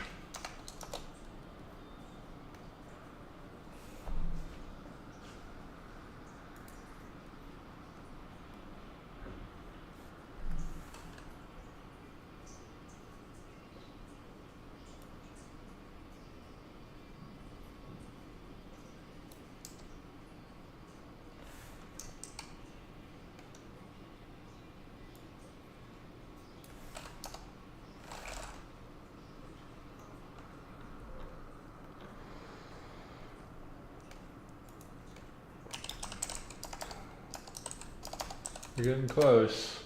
We're getting close.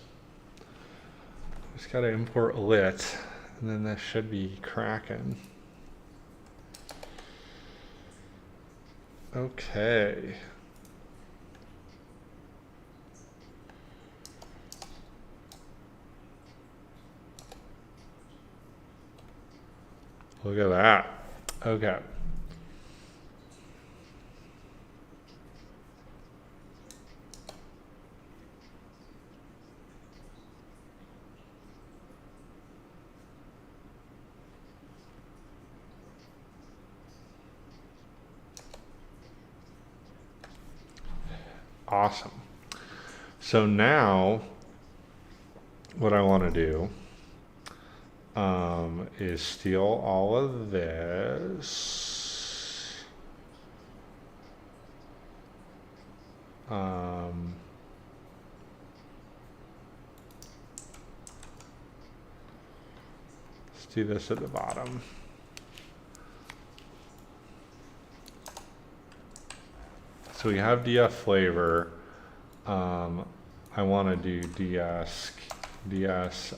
Just gotta import lit, and then this should be cracking. Okay. Look at that. Okay. Awesome. So now what I want to do is steal all of this. Let's do this at the bottom. So we have df flavor. I want to do ds df.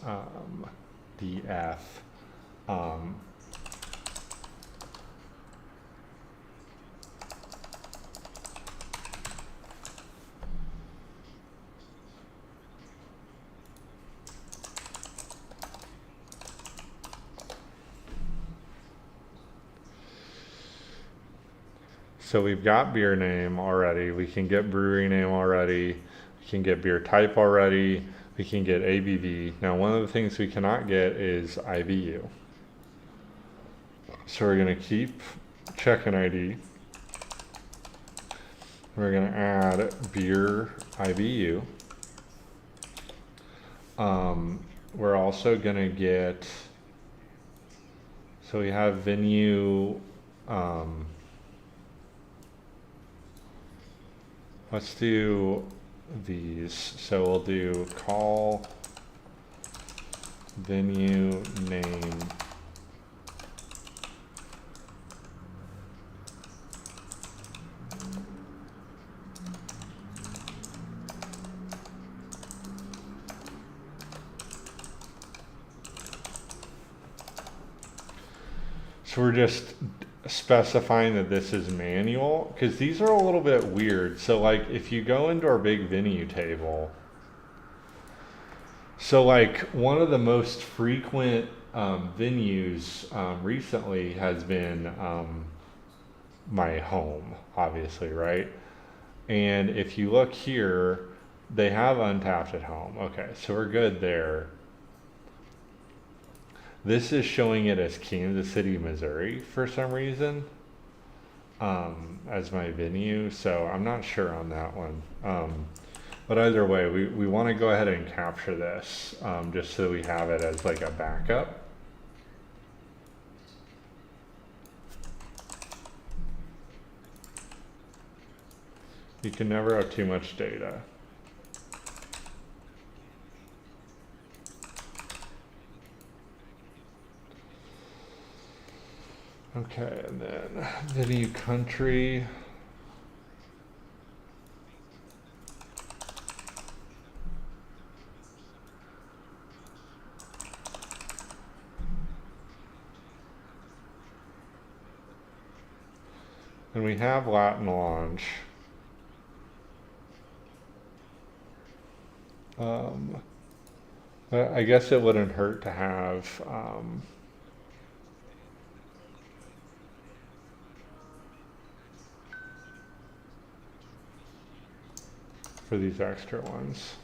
So we've got beer name already. We can get brewery name already. We can get beer type already. We can get ABV. Now, one of the things we cannot get is IBU. So we're going to keep check-in ID. We're going to add beer IBU. We're also going to get, so we have venue, let's do these. So we'll do call venue name So we're just specifying that this is manual, because these are a little bit weird. So like if you go into our big venue table, so like one of the most frequent venues recently has been my home, obviously, right? And if you look here, they have untapped at home. Okay, so we're good there. This is showing it as Kansas City, Missouri for some reason, as my venue. So I'm not sure on that one. But either way, we want to go ahead and capture this just so we have it as like a backup. You can never have too much data. Okay, and then venue country. And we have Latin launch. I guess it wouldn't hurt to have for these extra ones.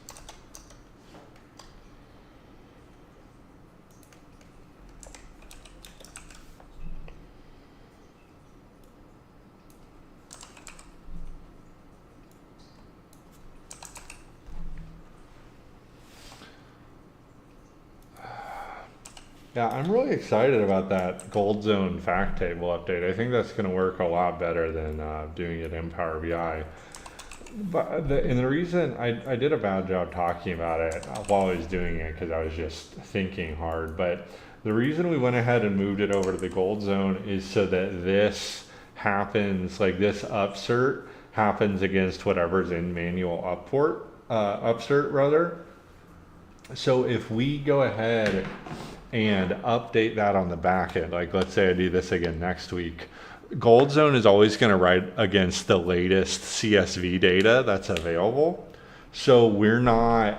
Yeah, I'm really excited about that gold zone fact table update. I think that's going to work a lot better than doing it in Power BI. But the reason I did a bad job talking about it while I was doing it because I was just thinking hard. But the reason we went ahead and moved it over to the gold zone is so that this happens, like this upsert happens against whatever's in manual upsert rather. So if we go ahead and update that on the back end, like let's say I do this again next week, Gold Zone is always going to write against the latest CSV data that's available. So we're not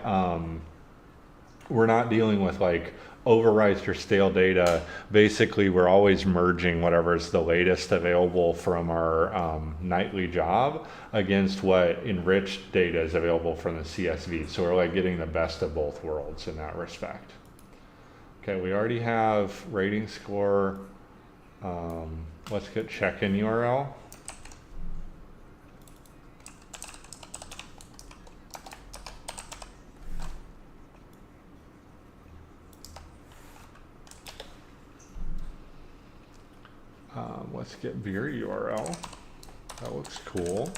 dealing with like overwrites or stale data. Basically, we're always merging whatever's the latest available from our nightly job against what enriched data is available from the CSV. So we're like getting the best of both worlds in that respect. Okay, we already have rating score. Let's get check-in URL. Let's get beer URL. That looks cool.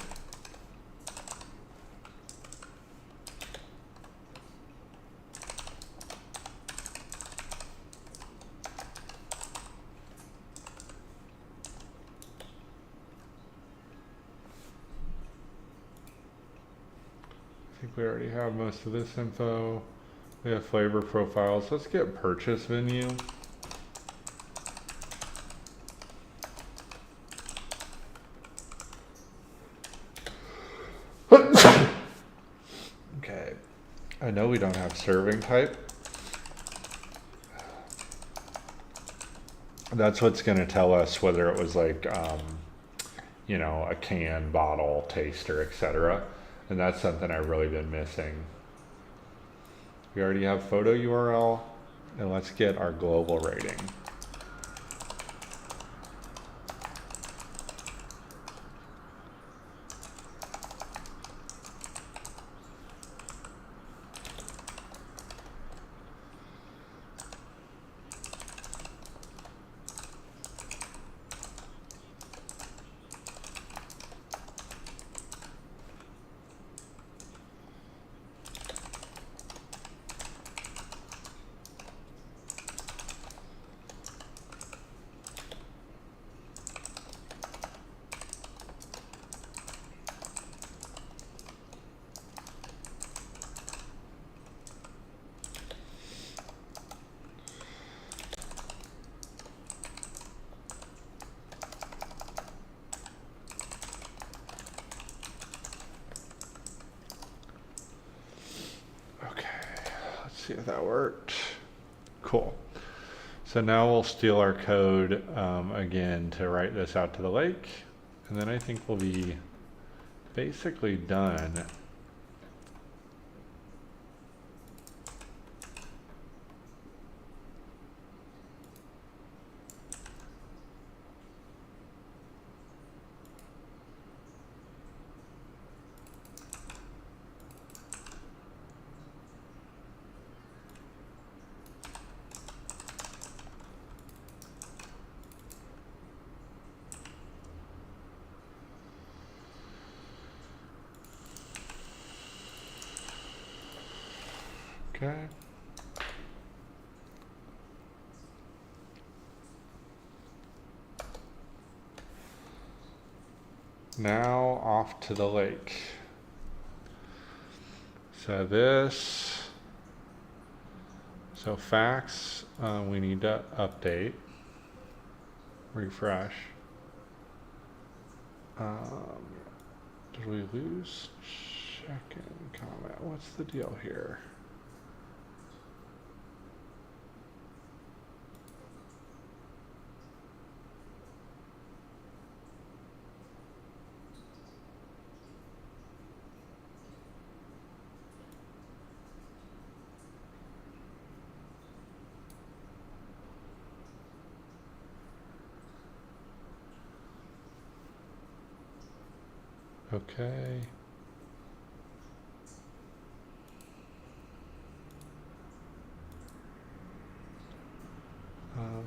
I think we already have most of this info. We have flavor profiles. Let's get purchase venue. Okay, I know we don't have serving type. That's what's going to tell us whether it was like, you know, a can, bottle, taster, etc. And that's something I've really been missing. We already have photo URL, and let's get our global rating. See if that worked. Cool. So now we'll steal our code again to write this out to the lake. And then I think we'll be basically done. Okay. Now off to the lake. So this, so facts, we need to update, refresh. Did we lose check-in comment? What's the deal here? Okay.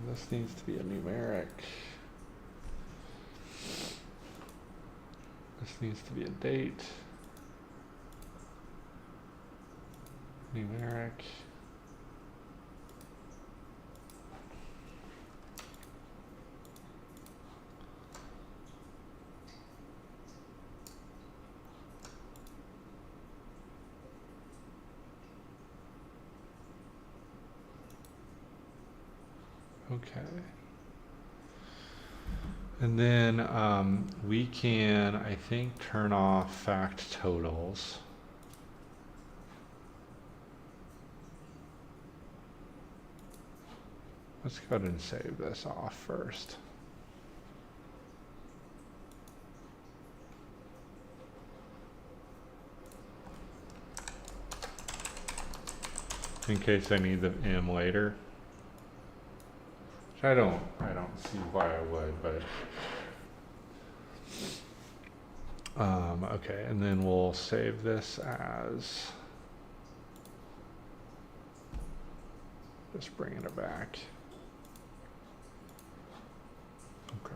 This needs to be a numeric. This needs to be a date. Numeric. Okay. And then we can, I think, turn off fact totals. Let's go ahead and save this off first. In case I need the M later. Which I don't see why I would, but okay, and then we'll save this as just bringing it back. Okay.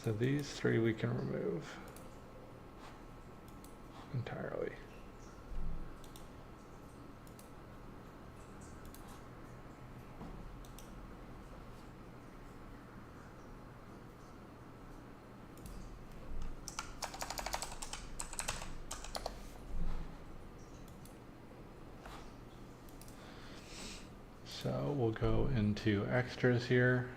So these three we can remove entirely. So we'll go into extras here.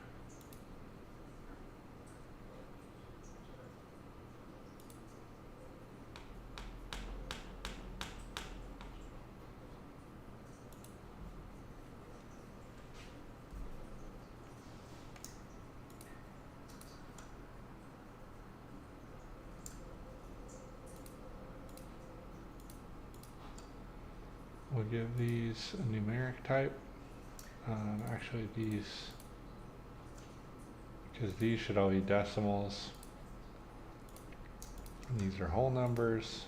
We'll give these a numeric type. Actually these, because these should all be decimals. And these are whole numbers.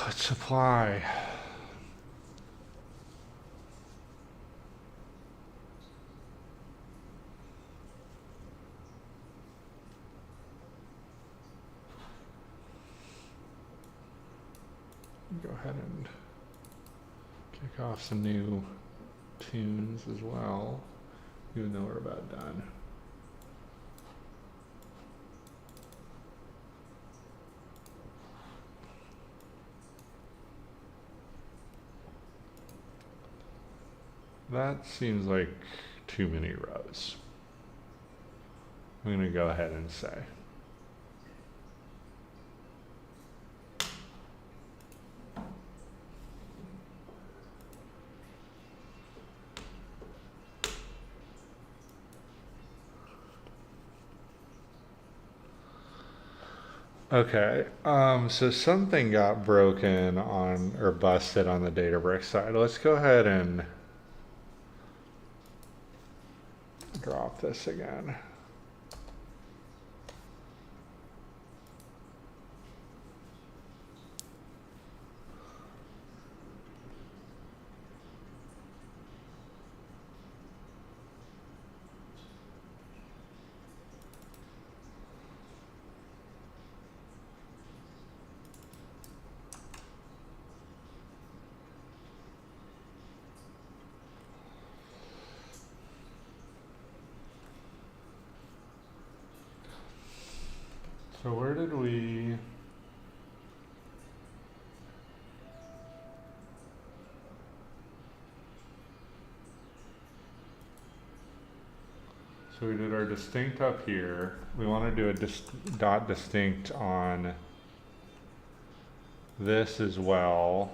Let's supply. Go ahead and kick off some new tunes as well, even though we're about done. That seems like too many rows. I'm going to go ahead and say. Okay, so something got broken on, or busted on the Databricks side. Let's go ahead and drop this again. So where did we? So we did our distinct up here. We want to do a dot distinct on this as well.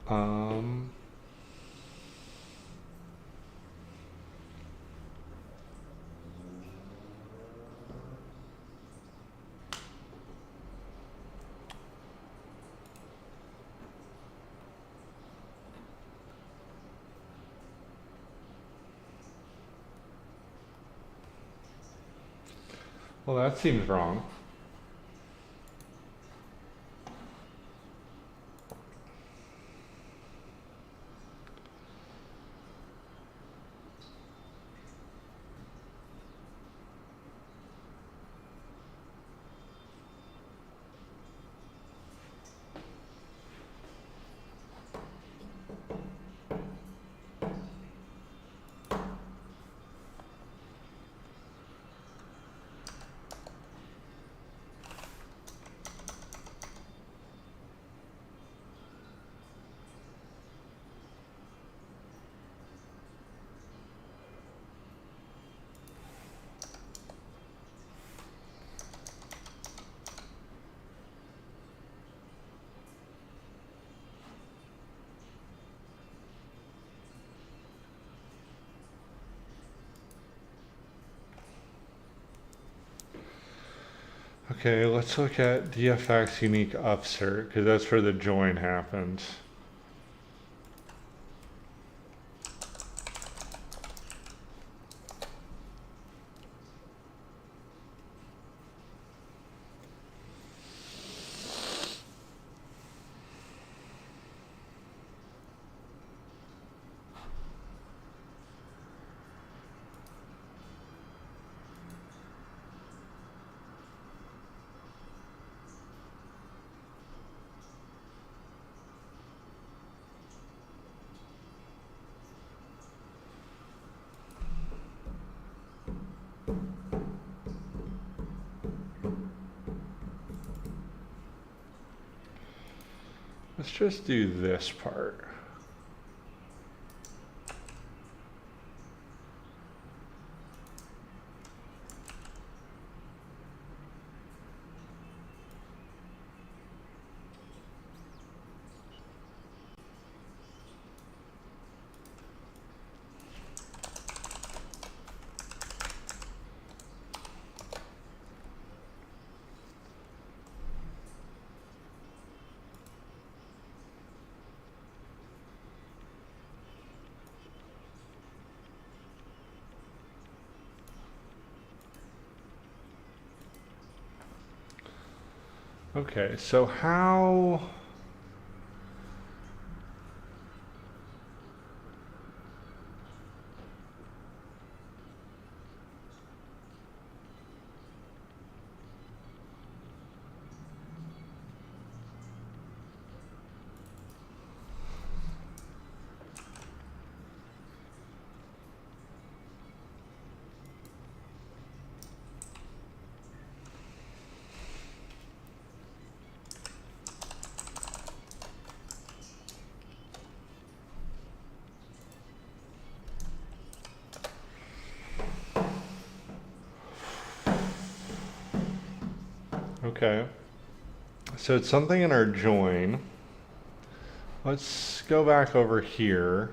Um, well, that seems wrong. Okay, let's look at DFX unique upsert, because that's where the join happens. Let's just do this part. Okay, so how... Okay, so it's something in our join. Let's go back over here.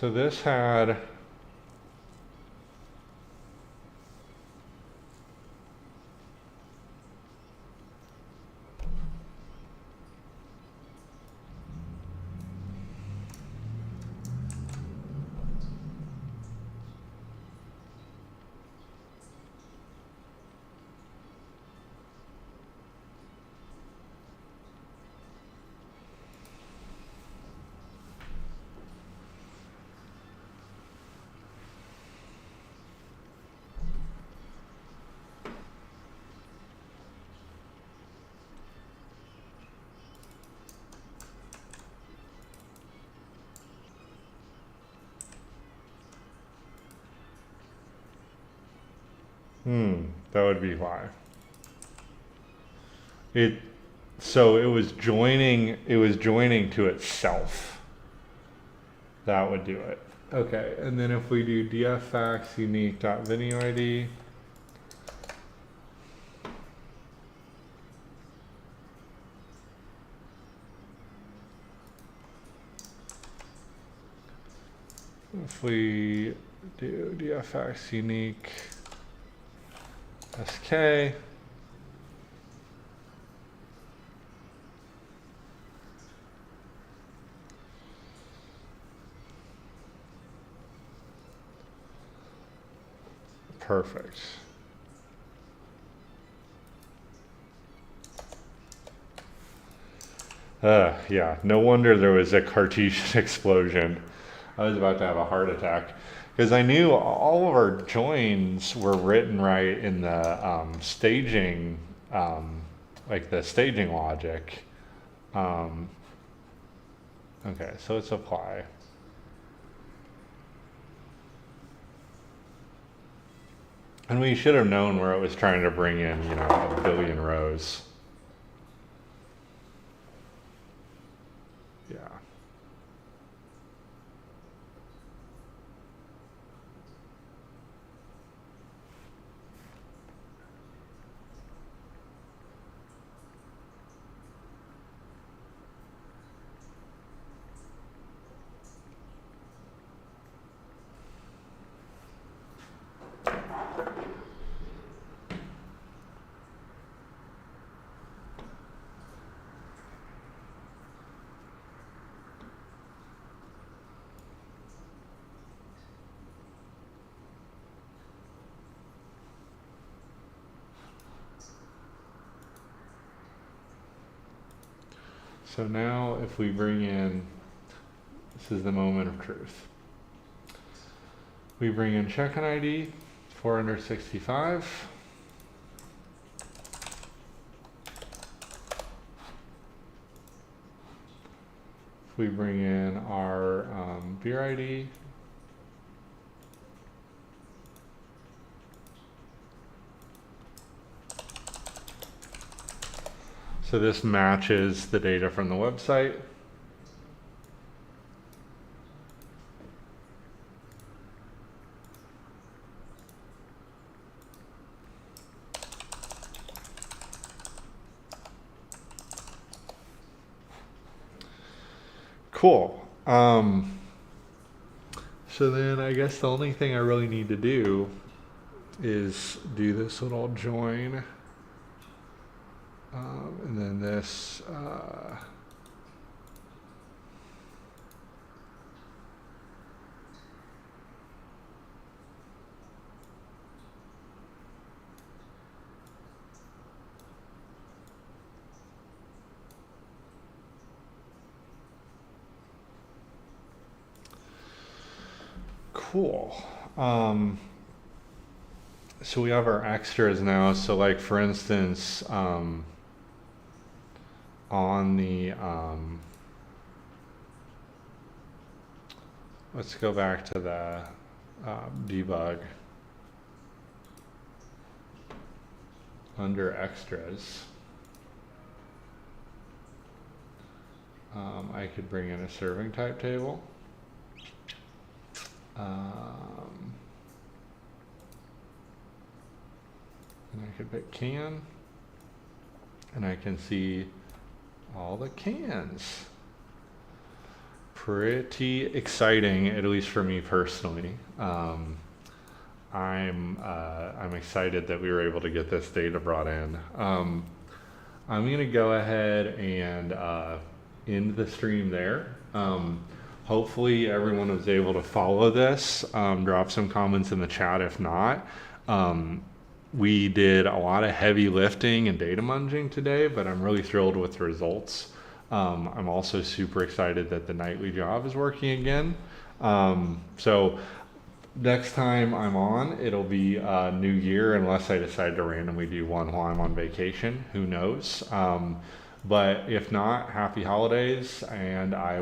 So this had that would be why. So it was joining to itself. That would do it. Okay, and then if we do dffax unique.videoid, if we do dffax unique sk, perfect. Yeah, no wonder there was a Cartesian explosion. I was about to have a heart attack because I knew all of our joins were written right in the staging, like the staging logic. Okay, so it's apply. And we should have known where it was trying to bring in, you know, a billion rows. Yeah. So now if we bring in, this is the moment of truth. We bring in check-in ID 465. If we bring in our beer ID, so this matches the data from the website. Cool. So then I guess the only thing I really need to do is do this little join. And then this, cool. So we have our extras now. So like for instance, on the, let's go back to the debug. Under extras, I could bring in a serving type table. And I could pick can, and I can see all the cans. pretty exciting, at least for me personally. I'm excited that we were able to get this data brought in. I'm gonna go ahead and end the stream there. Hopefully everyone was able to follow this. Drop some comments in the chat if not. We did a lot of heavy lifting and data munging today, but I'm really thrilled with the results. I'm also super excited that the nightly job is working again. So next time I'm on, it'll be New Year, unless I decide to randomly do one while I'm on vacation. Who knows? But if not, happy holidays, and I